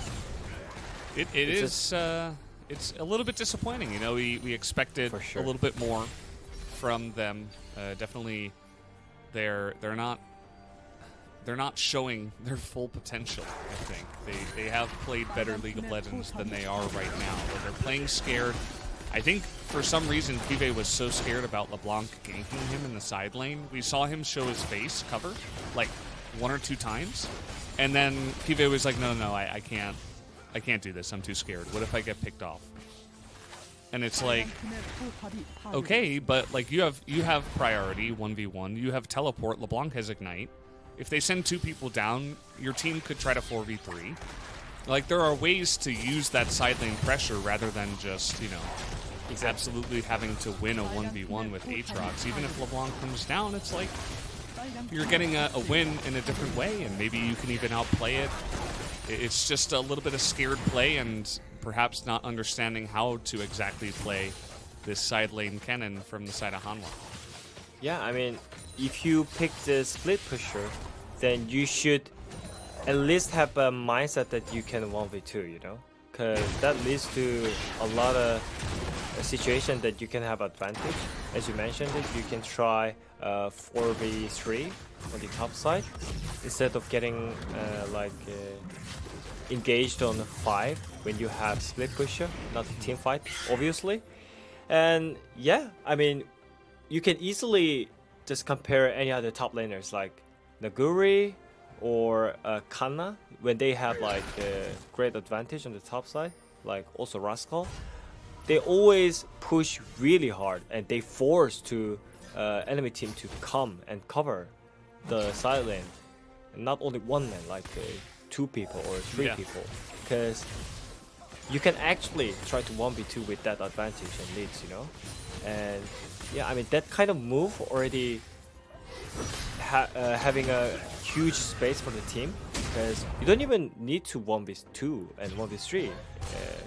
S1: It's a little bit disappointing. You know, we expected a little bit more from them. Definitely, they're not showing their full potential. I think they have played better League of Legends than they are right now. But they're playing scared. I think for some reason Pive was so scared about LeBlanc ganking him in the side lane. We saw him show his face cover like 1 or 2 times, and then Pive was like, no, I can't do this. I'm too scared. What if I get picked off? And it's like, okay, but like you have priority 1v1. You have teleport. LeBlanc has ignite. If they send 2 people down, your team could try to 4v3. Like, there are ways to use that side lane pressure rather than just, you know, absolutely having to win a 1v1 with Aatrox. Even if LeBlanc comes down, it's like you're getting a win in a different way, and maybe you can even outplay it. It's just a little bit of scared play and perhaps not understanding how to exactly play this side lane cannon from the side of Hanwha.
S2: Yeah, I mean, if you pick the split pusher, then you should at least have a mindset that you can 1v2, you know? Because that leads to a lot of situation that you can have advantage. As you mentioned it, you can try 4v3 on the top side instead of getting engaged on 5 when you have split pusher, not a team fight, obviously. And yeah, I mean, you can easily just compare any other top laners like Naguri or Kanna when they have like a great advantage on the top side, like also Rascal. They always push really hard and they force to enemy team to come and cover the side lane, and not only one man, like 2 people or 3 people, because you can actually try to 1v2 with that advantage and leads, you know. And yeah, I mean, that kind of move already having a huge space for the team, because you don't even need to 1v2 and 1v3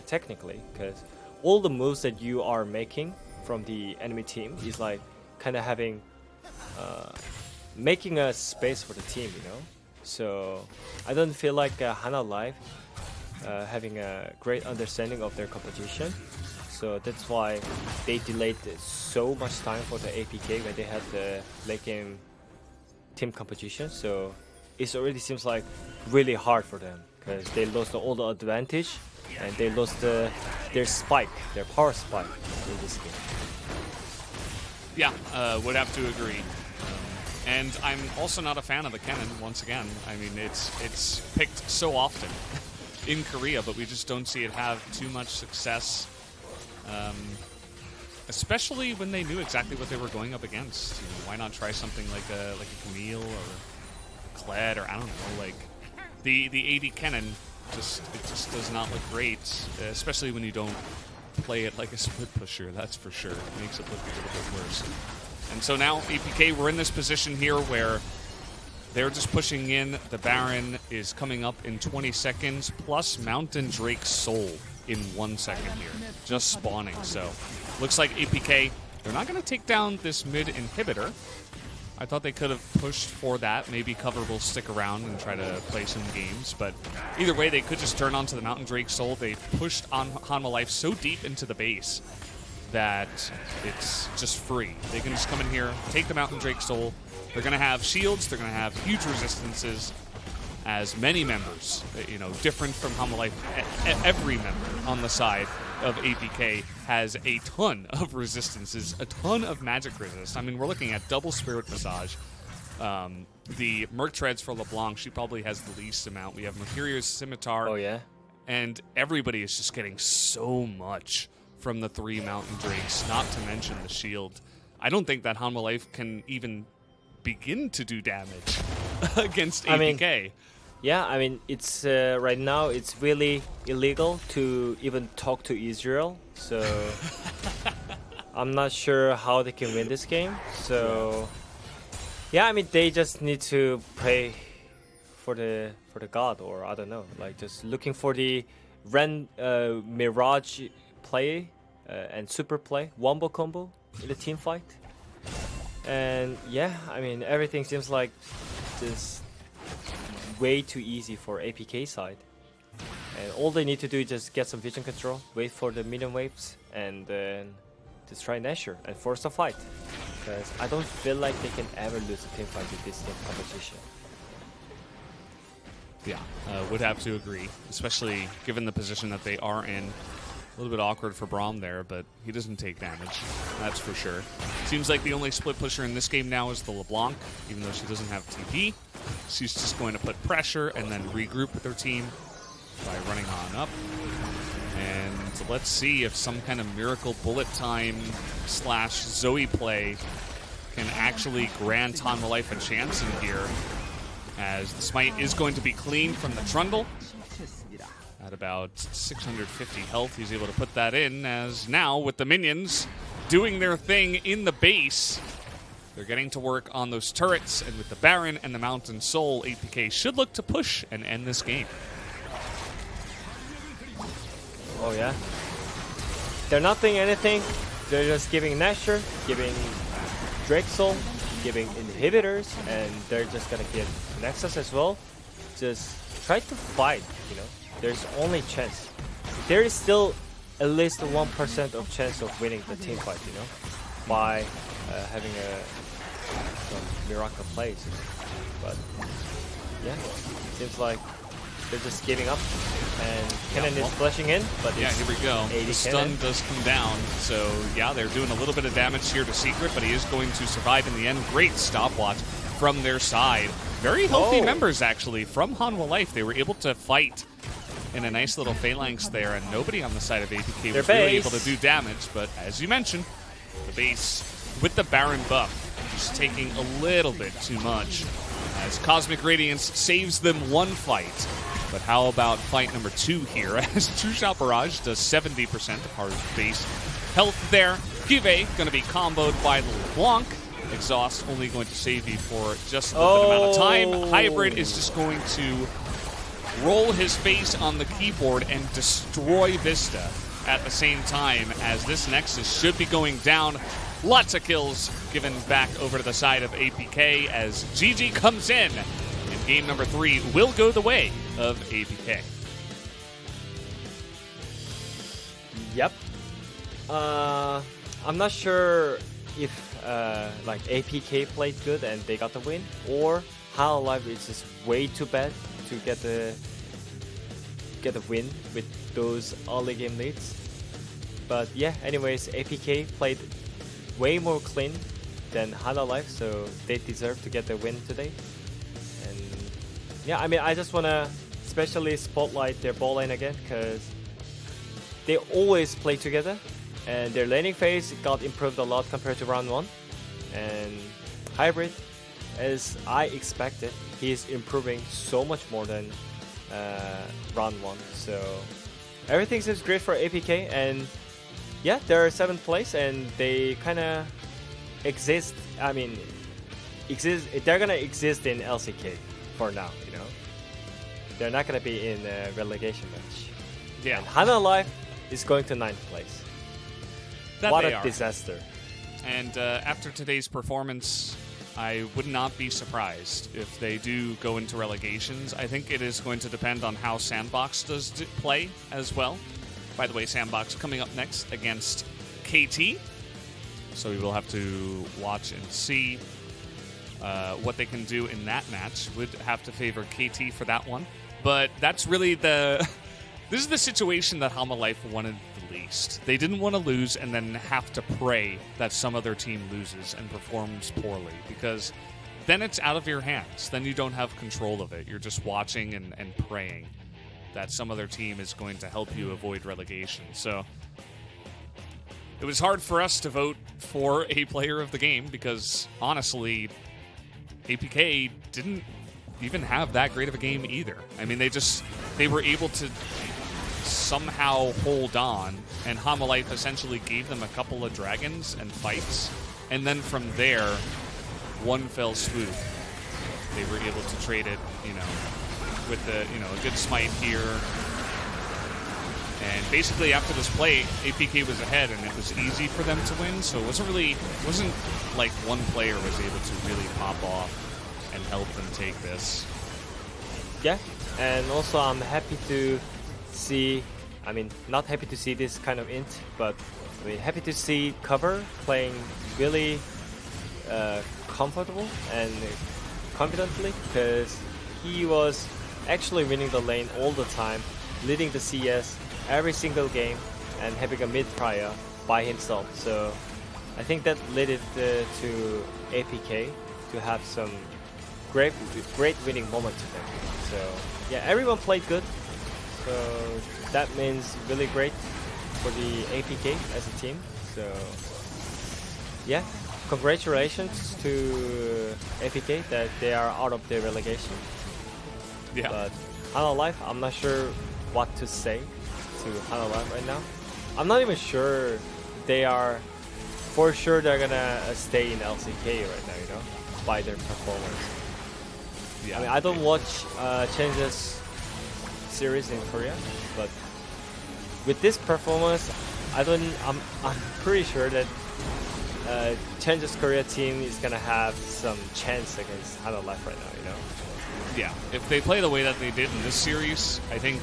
S2: technically, because all the moves that you are making from the enemy team is like kind of having making a space for the team, you know. So I don't feel like Hanwha Live having a great understanding of their competition. So that's why they delayed so much time for the APK when they had the late game team competition. So it already seems like really hard for them because they lost all the advantage and they lost their spike, their power spike in this game.
S1: Yeah, would have to agree. And I'm also not a fan of the cannon, once again. I mean, it's picked so often in Korea, but we just don't see it have too much success. Especially when they knew exactly what they were going up against. You know, why not try something like a Camille or Kled, or I don't know, like the AD cannon it just does not look great, especially when you don't play it like a split pusher, that's for sure. It makes it look a little bit worse. And so now APK, we're in this position here where they're just pushing in. The Baron is coming up in 20 seconds, plus Mountain Drake's Soul in 1 second here, just spawning. So looks like APK, they're not going to take down this mid inhibitor. I thought they could have pushed for that. Maybe Cover will stick around and try to play some games. But either way, they could just turn onto the Mountain Drake Soul. They pushed on Hanwha Life so deep into the base that it's just free. They can just come in here, take the Mountain Drake Soul. They're going to have shields. They're going to have huge resistances, as many members, you know, different from Hanwha Life. Every member on the side of APK has a ton of resistances, a ton of magic resist. I mean, we're looking at double Spirit Visage. The Merc Treads for LeBlanc, she probably has the least amount. We have Mercurius Scimitar.
S2: Oh, yeah?
S1: And everybody is just getting so much from the 3 Mountain Drakes, not to mention the shield. I don't think that Hanwha Life can even begin to do damage against APK.
S2: I mean, it's right now it's really illegal to even talk to Israel, so I'm not sure how they can win this game. So yeah, I mean, they just need to pray for the god, or I don't know, like just looking for the Mirage play and super play wombo combo in the team fight. And yeah, I mean, everything seems like just way too easy for APK side. And all they need to do is just get some vision control, wait for the minion waves, and then just try Nashor and force the fight. Because I don't feel like they can ever lose a team fight with this team competition.
S1: Yeah, would have to agree, especially given the position that they are in. A little bit awkward for Braum there, but he doesn't take damage, that's for sure. Seems like the only split pusher in this game now is the LeBlanc, even though she doesn't have TP. She's just going to put pressure and then regroup with her team by running on up. And let's see if some kind of miracle bullet time / Zoe play can actually grant Hanwha Life a chance in here, as the smite is going to be clean from the Trundle. At about 650 health, he's able to put that in, as now with the minions doing their thing in the base, they're getting to work on those turrets, and with the Baron and the Mountain Soul, APK should look to push and end this game.
S2: Oh yeah. They're not doing anything. They're just giving Nashor, giving Drake Soul, giving inhibitors, and they're just gonna get Nexus as well. Just try to fight, you know. There's only chance. There is still at least 1% of chance of winning the team fight, you know, by having some miracle plays. But yeah, seems like they're just giving up. And Cannon is flashing in, but
S1: yeah, here we go. The stun does come down, so yeah, they're doing a little bit of damage here to Secret, but he is going to survive in the end. Great stopwatch from their side. Very healthy members, actually, from Hanwha Life. They were able to fight in a nice little phalanx there, and nobody on the side of APK was really able to do damage. But as you mentioned, the base with the Baron buff just taking a little bit too much, as Cosmic Radiance saves them one fight. But how about fight number 2 here, as True Shot Barrage does 70% of Haru's base health there. Give going to be comboed by the LeBlanc. Exhaust only going to save you for just a little bit amount of time. Hybrid is just going to roll his face on the keyboard and destroy Vista at the same time, as this Nexus should be going down. Lots of kills given back over to the side of APK, as GG comes in, and game number 3 will go the way of APK.
S2: Yep. I'm not sure if like APK played good and they got the win, or Hanwha Life is just way too bad to get the win with those early game leads. But yeah, anyways, APK played way more clean than Hanwha Life, so they deserve to get the win today. And yeah, I mean, I just wanna especially spotlight their ball lane again, because they always play together, and their laning phase got improved a lot compared to round 1. And Hybrid, as I expected, he is improving so much more than round 1. So everything seems great for APK, and yeah, they're 7th place, and they kind of exist. I mean, they're gonna exist in LCK for now, you know. They're not gonna be in a relegation match.
S1: Yeah.
S2: And Hanwha Life is going to 9th place. What a disaster.
S1: And after today's performance, I would not be surprised if they do go into relegations. I think it is going to depend on how Sandbox does play as well. By the way, Sandbox coming up next against KT. So we will have to watch and see what they can do in that match. Would have to favor KT for that one. But that's really this is the situation that Hanwha Life wanted the least. They didn't want to lose and then have to pray that some other team loses and performs poorly, because then it's out of your hands. Then you don't have control of it. You're just watching and praying that some other team is going to help you avoid relegation. So it was hard for us to vote for a player of the game because, honestly, APK didn't even have that great of a game either. I mean, they were able to somehow hold on, and Hanwha Life essentially gave them a couple of dragons and fights, and then from there, one fell swoop, they were able to trade it, with a good smite here. And basically after this play, APK was ahead and it was easy for them to win, so it wasn't like one player was able to really pop off and help them take this.
S2: Yeah, and also I'm happy to see, not happy to see this kind of int, but happy to see Cover playing really comfortable and confidently, because he was actually winning the lane all the time, leading the CS every single game, and having a mid prior by himself. So I think that led it to APK to have some great winning moment to them. So yeah, everyone played good. So that means really great for the APK as a team. So yeah, congratulations to APK that they are out of the relegation.
S1: Yeah.
S2: But Hanwha Life, I'm not sure what to say to Hanwha Life right now. I'm not even sure they are, for sure they're gonna stay in LCK right now, by their performance.
S1: Yeah.
S2: I don't watch Change's series in Korea, but with this performance, I'm pretty sure that Change's Korea team is gonna have some chance against Hanwha Life right now,
S1: Yeah, if they play the way that they did in this series, I think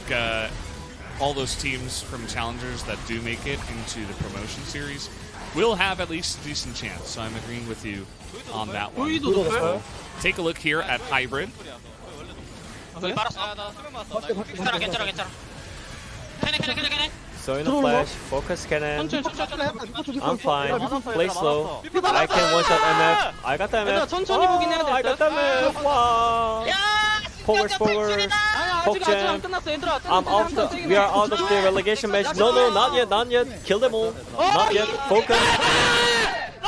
S1: all those teams from Challengers that do make it into the promotion series will have at least a decent chance. So I'm agreeing with you on that one. So take a look here at Hybrid.
S2: So in the flash, focus cannon. I'm fine. Play slow. I can one shot MF. I got the MF. Oh, I got the MF. Wow. Forward. Poke jam. We are out of the relegation match. No, not yet. Kill them all. Not yet. Focus.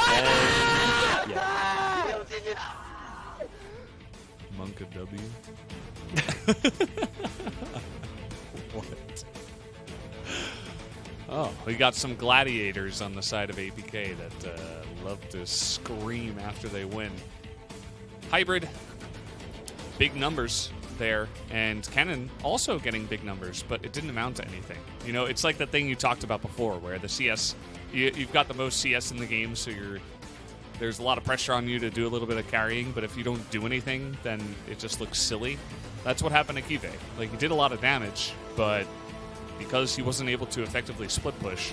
S2: And yeah.
S1: Monka W. What? Oh, we got some gladiators on the side of APK that love to scream after they win. Hybrid, big numbers there, and Kennen also getting big numbers, but it didn't amount to anything. It's like the thing you talked about before, where the CS, you've got the most CS in the game, so there's a lot of pressure on you to do a little bit of carrying, but if you don't do anything, then it just looks silly. That's what happened to Kive. Like, he did a lot of damage, but because he wasn't able to effectively split push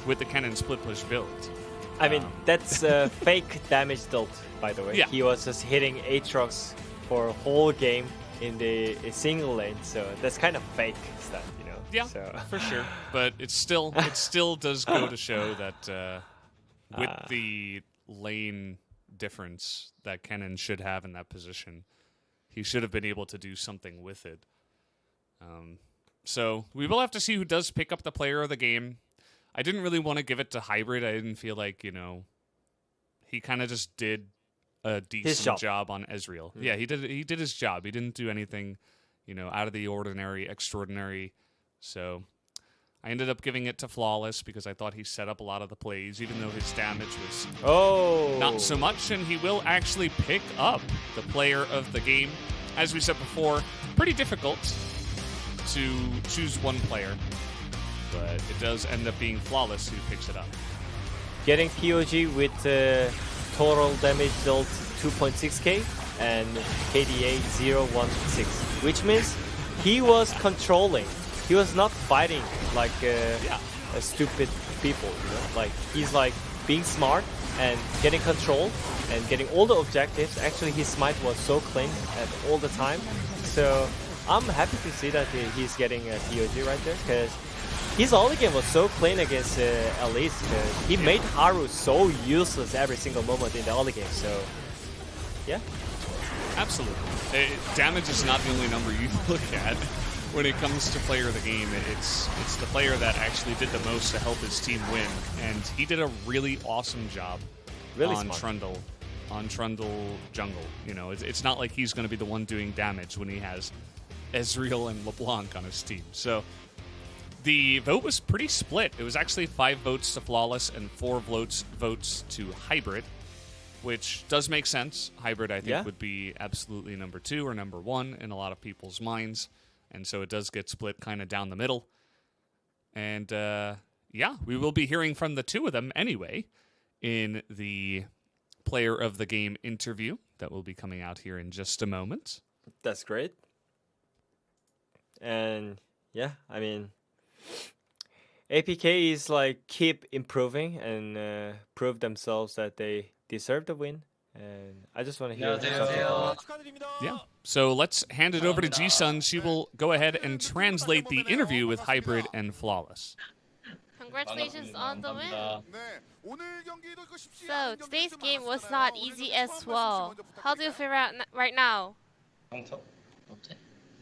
S1: with the Kennen split push build.
S2: That's a fake damage dealt, by the way.
S1: Yeah.
S2: He was just hitting Aatrox for a whole game in the single lane, so that's kind of fake stuff,
S1: Yeah,
S2: so.
S1: for sure. But it still does go to show that with the lane difference that Kennen should have in that position, he should have been able to do something with it. So we will have to see who does pick up the player of the game. I didn't really want to give it to Hybrid. I didn't feel like, he kind of just did a decent job on Ezreal. Yeah, he did his job. He didn't do anything, out of the ordinary, extraordinary. So I ended up giving it to Flawless because I thought he set up a lot of the plays, even though his damage was not so much, and he will actually pick up the player of the game. As we said before, pretty difficult to choose one player, but it does end up being Flawless who picks it up.
S2: Getting POG with total damage dealt 2.6k and KDA 0.16, which means he was controlling. He was not fighting like stupid people, Like, he's like being smart and getting control and getting all the objectives. Actually, his smite was so clean at all the time. So I'm happy to see that he's getting a POG right there, because his early game was so clean against Elise. He made Haru so useless every single moment in the early game. So yeah,
S1: absolutely. Damage is not the only number you look at. when it comes to player of the game, it's the player that actually did the most to help his team win, and he did a really awesome job on Trundle. On Trundle jungle. You know, it's not like he's going to be the one doing damage when he has Ezreal and LeBlanc on his team. So the vote was pretty split. It was actually 5 votes to Flawless and 4 votes to Hybrid, which does make sense. Hybrid, I think, would be absolutely number 2 or number 1 in a lot of people's minds. And so it does get split kind of down the middle. And yeah, we will be hearing from the 2 of them anyway in the player of the game interview that will be coming out here in just a moment.
S2: That's great. And yeah, I mean, APK is like keep improving and prove themselves that they deserve the win. And I just want to hear.
S1: Yeah. So let's hand it over to Ji-sun. She will go ahead and translate the interview with Hybrid and Flawless.
S3: Congratulations on the win. So today's game was not easy as well. How do you feel right now?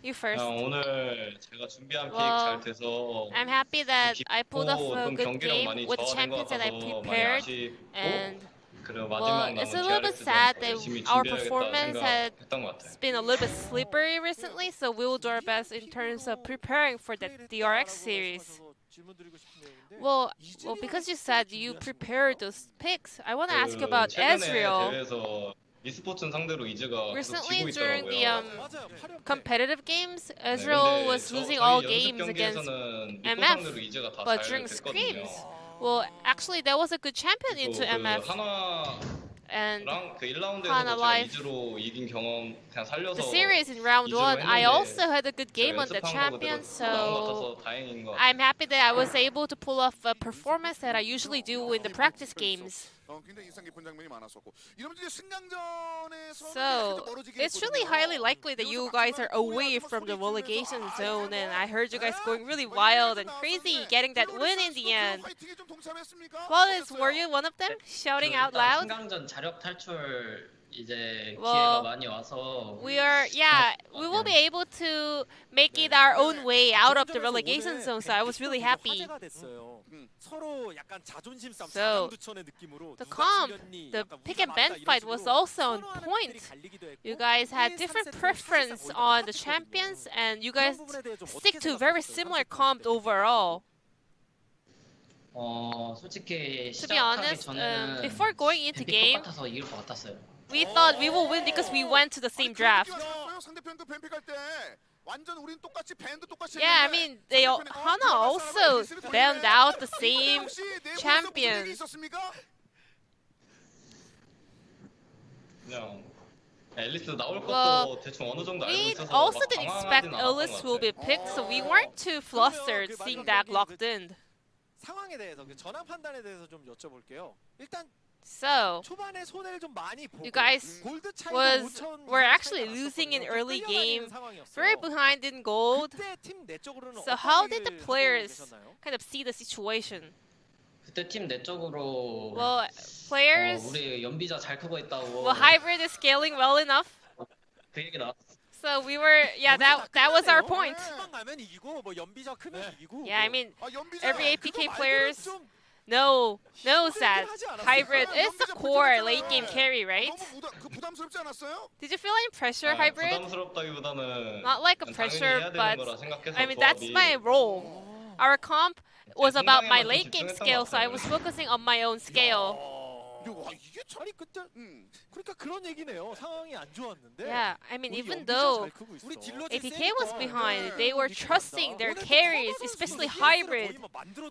S3: You first.
S4: 오늘 제가 준비한 픽
S3: Well,
S4: 잘 돼서
S3: I'm happy that I pulled off a
S4: 좀
S3: good
S4: 경기력
S3: game
S4: 많이
S3: with the
S4: 좋아진 것
S3: champions that I
S4: 같아서 많이
S3: prepared,
S4: 아쉽고
S3: and
S4: 그리고
S3: well,
S4: 마지막
S3: it's a
S4: 남은
S3: little bit
S4: DRX전
S3: sad that
S4: 열심히
S3: our
S4: 준비해야겠다
S3: performance had
S4: 생각했던 것 같아요.
S3: been a little bit slippery recently, so we will do our best in terms of preparing for the DRX series. Well, because you said you prepared those picks, I want to ask you about
S4: 최근에
S3: Ezreal.
S4: 대회에서 e스포츠 상대로 이즈가 계속
S3: Recently,
S4: 지고
S3: during the
S4: 있더라고요.
S3: competitive games,
S4: 네,
S3: Ezreal
S4: 근데
S3: was losing
S4: 저희
S3: all
S4: 연습
S3: games against
S4: 경기에서는
S3: MF,
S4: 미포 상대로 이즈가 다
S3: but
S4: 잘
S3: during
S4: 됐거든요.
S3: scrims, well, actually, there was a good champion
S4: 또
S3: into
S4: 그
S3: MF,
S4: 하나랑
S3: and
S4: 그 1라운드에서도
S3: Hanwha
S4: 제가
S3: Life.
S4: 이즈로 이긴 경험 그냥 살려서
S3: the series in round
S4: 이즈로
S3: 1, I
S4: 했는데
S3: also had a good game on the
S4: 연습한 거
S3: champion,
S4: 그대로 나온 것
S3: so
S4: 같아서 다행인 것 같아요.
S3: I'm happy that I was able to pull off a performance that I usually do in the practice games. So it's really highly likely that you guys are away from the relegation zone, and I heard you guys going really wild and crazy, getting that win in the end. Flawless, were you one of them, shouting out loud?
S5: 승강전 자력 탈출 이제
S3: Well,
S5: 기회가 많이 와서
S3: we will be able to make it our own way out of the relegation zone, so I was really happy. So, the comp, the pick and ban fight was also on point. You guys had different preference on the champions, and you guys stick to very similar comp overall.
S5: 솔직히
S3: To be
S5: 시작하기
S3: honest,
S5: 전에는
S3: before going into
S5: 뱀픽
S3: game,
S5: 똑같아서 이길 것 같았어요.
S3: we thought we will win because we went to the same draft. Yeah, I mean, Hanwha also banned out the same champion.
S4: 그냥 앨리스 나올
S3: Well,
S4: 것도 대충 어느 정도 알고
S3: We
S4: 있어서
S3: also
S4: 막
S3: didn't
S4: 당황하진
S3: expect
S4: 않았던
S3: Ellis
S4: 것
S3: will be
S4: 같아요.
S3: picked, so we weren't too flustered seeing that locked in.
S6: 상황에 대해서 그 전환 판단에 대해서 좀 여쭤볼게요. 일단
S3: So,
S6: 초반에 손해를 좀 많이 보고
S3: you guys
S6: 골드 차이가
S3: were actually losing in early game, very behind in gold.
S6: 그때 팀 내적으로는
S3: So how did the players kind of see the situation?
S5: 그때 팀 내적으로
S3: Well, players,
S5: 우리 연비자 잘 크고 있다고
S3: well, Hybrid is scaling well enough.
S5: 그 얘기 나왔어.
S3: So we were, yeah, that was our point.
S6: 가면 이기고 뭐 연비자 크면 이기고.
S3: Yeah, I mean, every APK players knows that Hybrid is the core late game carry, right? Did you feel any pressure, Hybrid?
S4: 부담스럽다기보다는
S3: Not like a
S4: 당연히
S3: pressure,
S4: 해야 되는
S3: but
S4: 거라 생각해서
S3: I mean, that's
S4: 조합이
S3: my role. Our comp was about my
S4: 상당히
S3: late game
S4: 집중했던
S3: scale,
S4: 것
S3: so I
S4: 같아요.
S3: was focusing on my own scale.
S6: 와, 이게 아니 그때 그러니까 그런 얘기네요. 상황이 안 좋았는데.
S3: Yeah, I mean,
S6: 우리
S3: even
S6: 연비자
S3: though
S6: 잘 크고 있어.
S3: APK was behind, they were trusting their carries, especially Hybrid,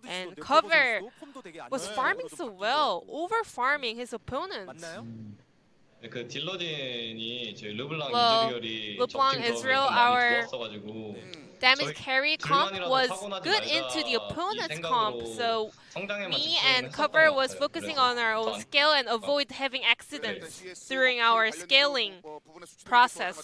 S3: and Cover was farming so well, over farming his opponents.
S6: 맞나요?
S4: 그 딜러진이 저희 르블랑
S3: Well,
S4: 이즈리얼이
S3: LeBlanc,
S4: 적팀
S3: Ezreal,
S4: 조합이 많이
S3: our
S4: 좋았어가지고
S3: Damage carry comp
S4: 둘만이라도
S3: was
S4: 사고 나지
S3: good
S4: 말자
S3: into the
S4: 이
S3: opponent's comp,
S4: 생각으로
S3: so
S4: 성장에만
S3: me
S4: 집중을
S3: and
S4: 했었던
S3: Cover
S4: 것
S3: was
S4: 같아요.
S3: focusing
S4: 그래서
S3: on our own
S4: 더 안-
S3: scale and avoid having accidents during our scaling process.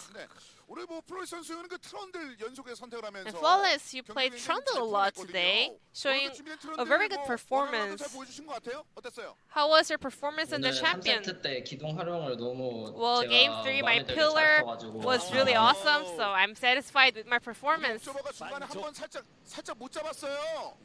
S7: 오늘 뭐 플로리 선수는 그 트런들 연속에 선택을 하면서
S3: And Flawless, you played
S7: 경기를
S3: Trundle a
S7: 잘
S3: lot
S7: 풀어냈거든요.
S3: today, showing
S7: 오늘도 준비된
S3: a very
S7: 트런들
S3: good
S7: 뭐
S3: performance.
S7: 잘 보여주신 것 같아요. 어땠어요?
S3: How was your performance in the
S5: 오늘
S3: champion?
S5: 3세트 때 기둥 활용을 너무
S3: Well, game
S5: 제가
S3: 3, my
S5: 마음에 들게 잘
S3: pillar
S5: 펴가지고
S3: was really awesome, so I'm satisfied with my performance.
S7: 옥저버가 중간에 한번 살짝 못 잡았어요.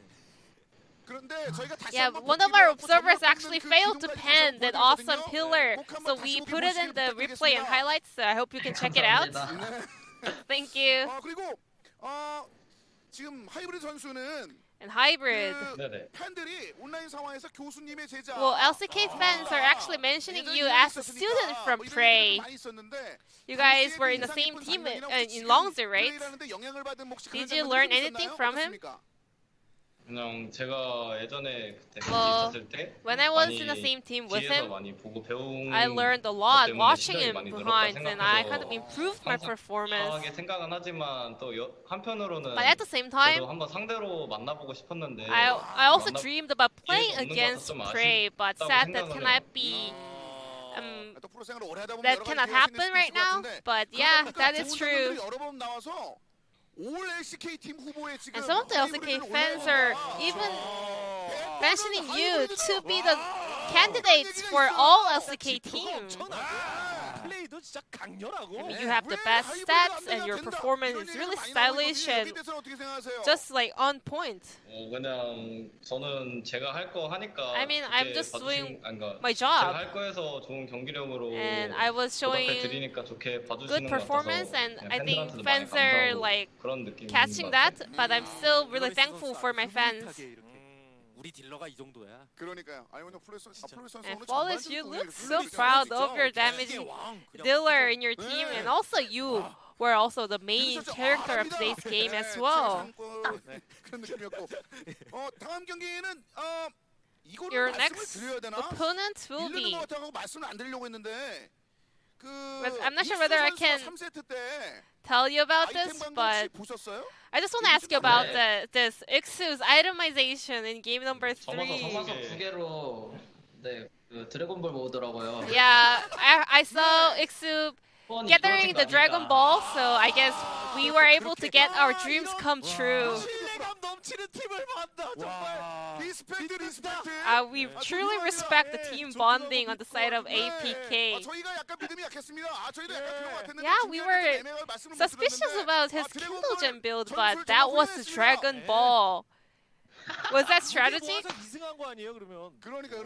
S7: 그런데 저희가 다시
S3: Yeah,
S7: 한번
S3: one of our
S7: 복귀를 하고
S3: observers
S7: 전력
S3: actually
S7: 뽑는 그
S3: failed to
S7: 기둥까지
S3: pen
S7: 계속
S3: that
S7: 보여드렸거든요.
S3: awesome pillar,
S7: 꼭 한번
S3: so
S7: 다시
S3: we
S7: 보기
S3: put it in
S7: 보시길
S3: the replay and
S7: 부탁드리겠습니다.
S3: highlights, so I hope you can check it out.
S5: 감사합니다.
S3: Thank you.
S7: 그리고 지금 하이브리드 선수는
S3: And Hybrid.
S7: 그
S4: 네네.
S7: 팬들이 온라인 상황에서 교수님의 제자.
S3: Well, LCK fans are actually mentioning you as a student from Prey. You guys were in the same team in Longzhi, right? Did you learn anything from him?
S4: 그냥 제가 예전에 그때 같이
S3: Well,
S4: 있었을 때
S3: When I was
S4: 많이
S3: in the same team with
S4: 뒤에서
S3: him,
S4: 많이 보고 배운
S3: I learned a
S4: 것
S3: lot
S4: 때문에
S3: watching
S4: 실력이
S3: him
S4: 많이
S3: behind,
S4: 늘었다
S3: and I
S4: 생각해서
S3: kind of improved my
S4: 항상
S3: performance.
S4: 강하게 생각은 하지만 또 한편으로는
S3: But at the same time,
S4: 저도 한번 상대로 만나보고 싶었는데
S3: I also
S4: 만나-
S3: dreamed about playing
S4: 없는 것
S3: against
S4: 같아서 좀
S3: Prey, but
S4: 아쉽다고
S3: sad that
S4: 생각은
S3: cannot
S4: 해요.
S3: be
S7: 또 프로 생활을 오래 하다 보면
S3: that
S7: 여러 가지
S3: cannot
S7: 기회가
S3: happen
S7: 생길 수도
S3: right
S7: 있을 것
S3: now.
S7: 같은데
S3: But yeah,
S7: 그러다
S3: that
S7: 보니까
S3: is
S7: 좋은
S3: true.
S7: 장면들이 여러 번 나와서 올 LCK 팀 후보에 지금
S3: And some of the LCK fans are even mentioning you to be the candidates for all LCK teams.
S6: 플레이도 진짜 강렬하고.
S3: I mean, you have the best stats and your performance is really stylish and just like on point.
S4: 그냥 저는 제가 할 거 하니까
S3: I mean, I'm just doing my
S4: 제가
S3: job.
S4: 할 거에서 좋은 경기력으로
S3: And I was
S4: 보답해
S3: showing
S4: 드리니까 좋게
S3: good
S4: 봐주시는 것
S3: performance,
S4: 같아서
S3: and
S4: 그냥
S3: I think
S4: 팬들한테도 많이
S3: fans are
S4: 감사하고
S3: like
S4: 그런 느낌인
S3: catching
S4: 것 같아요.
S3: that, but I'm still really thankful for my fans.
S6: 우리 딜러가 이 정도야.
S7: 그러니까요. 아니 오늘 플레이 선수
S3: And
S7: 오늘
S3: Flawless,
S7: 전반적으로
S3: you
S7: 오늘
S3: look so
S7: 룰이
S3: proud
S7: 있어요.
S3: of your damaging dealer in your team, and also you were also the main character of today's game as well.
S7: 그런 느낌이었고. 다음 경기는 이거를
S3: Your
S7: 말씀을
S3: next
S7: 드려야 되나?
S3: opponent will
S7: 밀리는
S3: be.
S7: 것 같아서 말씀을 안 드리려고 했는데
S3: But I'm not sure whether I can
S7: 3세트 때
S3: tell you about
S7: 아이템
S3: this,
S7: 방금
S3: but
S7: 혹시 보셨어요?
S3: I just want to ask you about this Ixu's itemization in game number 3.
S5: 서마서 9개로 네, 그 드래곤볼 모으더라고요.
S3: Yeah, I saw Ixu gathering the Dragon Ball, so I guess we were able to get our dreams come true.
S6: 신뢰감 넘치는 팀을 만나 정말.
S7: 리스펙트 리스펙트.
S3: We truly respect the team bonding on the side of APK.
S7: 저희가 약간 믿음이 약했습니다. 저희도 약간 그런 것 같았는데
S3: Yeah, we were suspicious about his Kindle Gem build, but that was the Dragon Ball. Was that strategy?
S6: 이승한 거 아니에요 그러면?
S7: 그러니까.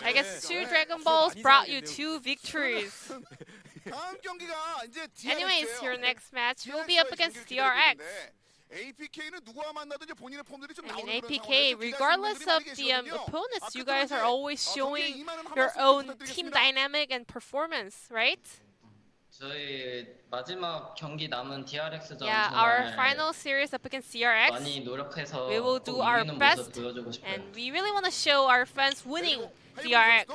S3: I guess 2 Dragon Balls brought you 2 victories.
S7: 다음 경기가 이제
S3: Anyways, your next match will be up against DRX.
S7: APK는 누구와 만나든지 본인의 폼들이 좀
S3: I mean,
S7: 나오는 그런
S3: APK,
S7: 상황에서
S3: regardless
S7: 기대하시는
S3: of
S7: 분들이
S3: the
S7: 많이 계시거든요.
S3: opponents, you
S7: 그때
S3: guys are always showing
S7: 경기에 임하는 한
S3: your
S7: 말씀
S3: own
S7: 부탁드리겠습니다.
S3: team dynamic and performance, right?
S5: 저희 마지막 경기 남은 DRX전
S3: Yeah, our
S5: 정말
S3: final series up against CRX,
S5: 많이 노력해서
S3: we will do
S5: 꼭
S3: our
S5: 이기는
S3: best,
S5: 모습 보여주고 싶어요.
S3: and we really want to show our fans winning DRX.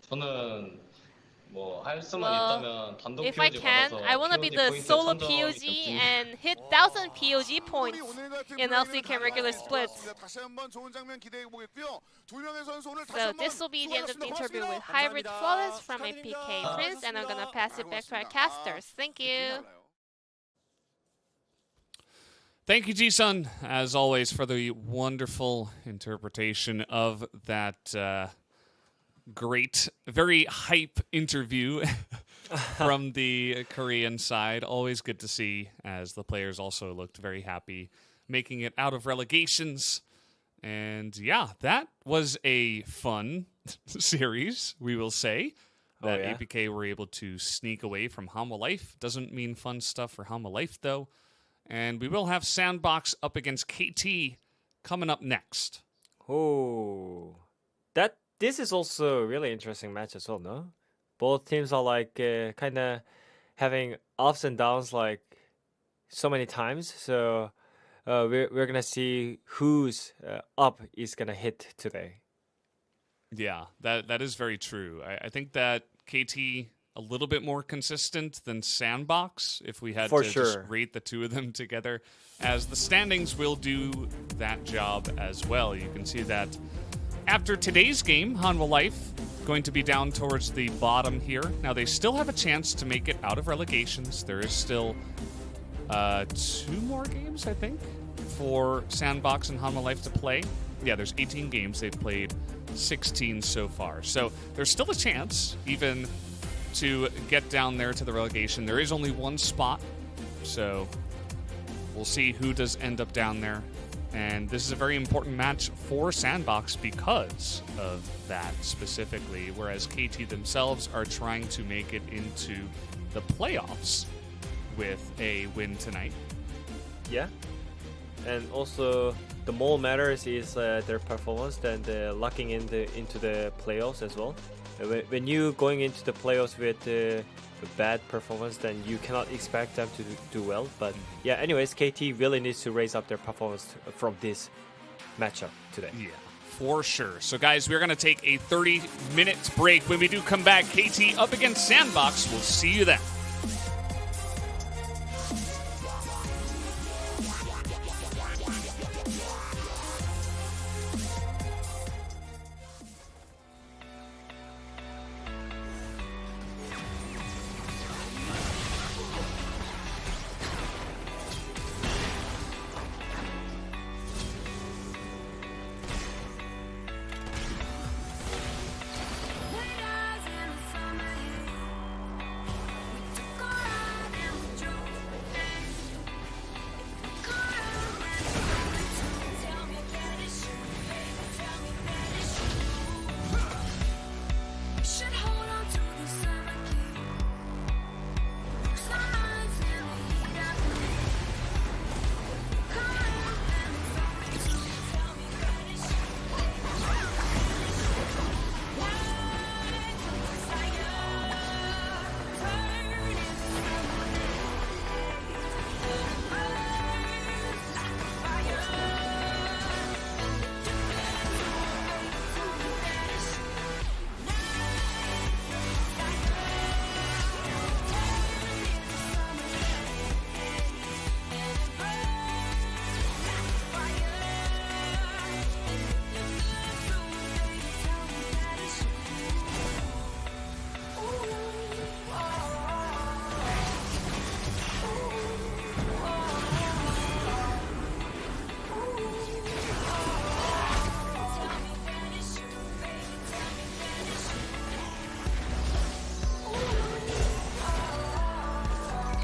S4: 저는 뭐 할 수만
S3: Well,
S4: 있다면 단독
S3: If I
S4: POG
S3: can,
S4: 받아서
S3: I want to be
S4: POG
S3: the
S4: 포인트
S3: solo
S4: 선정이
S3: POG
S4: 좀
S3: and hit 1,000 POG points in LCK regular splits.
S7: 다시 한번 좋은 장면 기대해 보겠고요. 두 명의 선수 오늘 다시
S3: So
S7: 한번
S3: this will be the end of the interview with
S7: 수고하셨습니다.
S3: Hybrid Flawless from APK Prince, and I'm gonna pass it back to our casters. Thank you.
S1: Thank you, Ji-sun, as always, for the wonderful interpretation of that great, very hype interview from the Korean side. Always good to see, as the players also looked very happy making it out of relegations. And yeah, that was a fun series, we will say. That
S2: yeah?
S1: APK were able to sneak away from Hanwha Life. Doesn't mean fun stuff for Hanwha Life, though. And we will have Sandbox up against KT coming up next.
S2: Oh, this is also a really interesting match as well, no? Both teams are like kind of having ups and downs like so many times. So we're gonna see who's up is gonna hit today.
S1: Yeah, that is very true. I think that KT a little bit more consistent than Sandbox, if we had
S2: For
S1: to just
S2: sure.
S1: rate the two of them together, as the standings will do that job as well. You can see that after today's game, Hanwha Life going to be down towards the bottom here. Now, they still have a chance to make it out of relegations. There is still 2 more games, I think, for Sandbox and Hanwha Life to play. Yeah, there's 18 games. They've played 16 so far. So there's still a chance, even to get down there to the relegation. There is only 1 spot, so we'll see who does end up down there. And this is a very important match for Sandbox because of that specifically, whereas KT themselves are trying to make it into the playoffs with a win tonight.
S2: Yeah, and also the more matters is their performance than the locking into the playoffs as well. When you going into the playoffs with a bad performance, then you cannot expect them to do well. But yeah, anyways, KT really needs to raise up their performance from this matchup today.
S1: Yeah, for sure. So guys, we're going to take a 30-minute break. When we do come back, KT up against Sandbox. We'll see you then.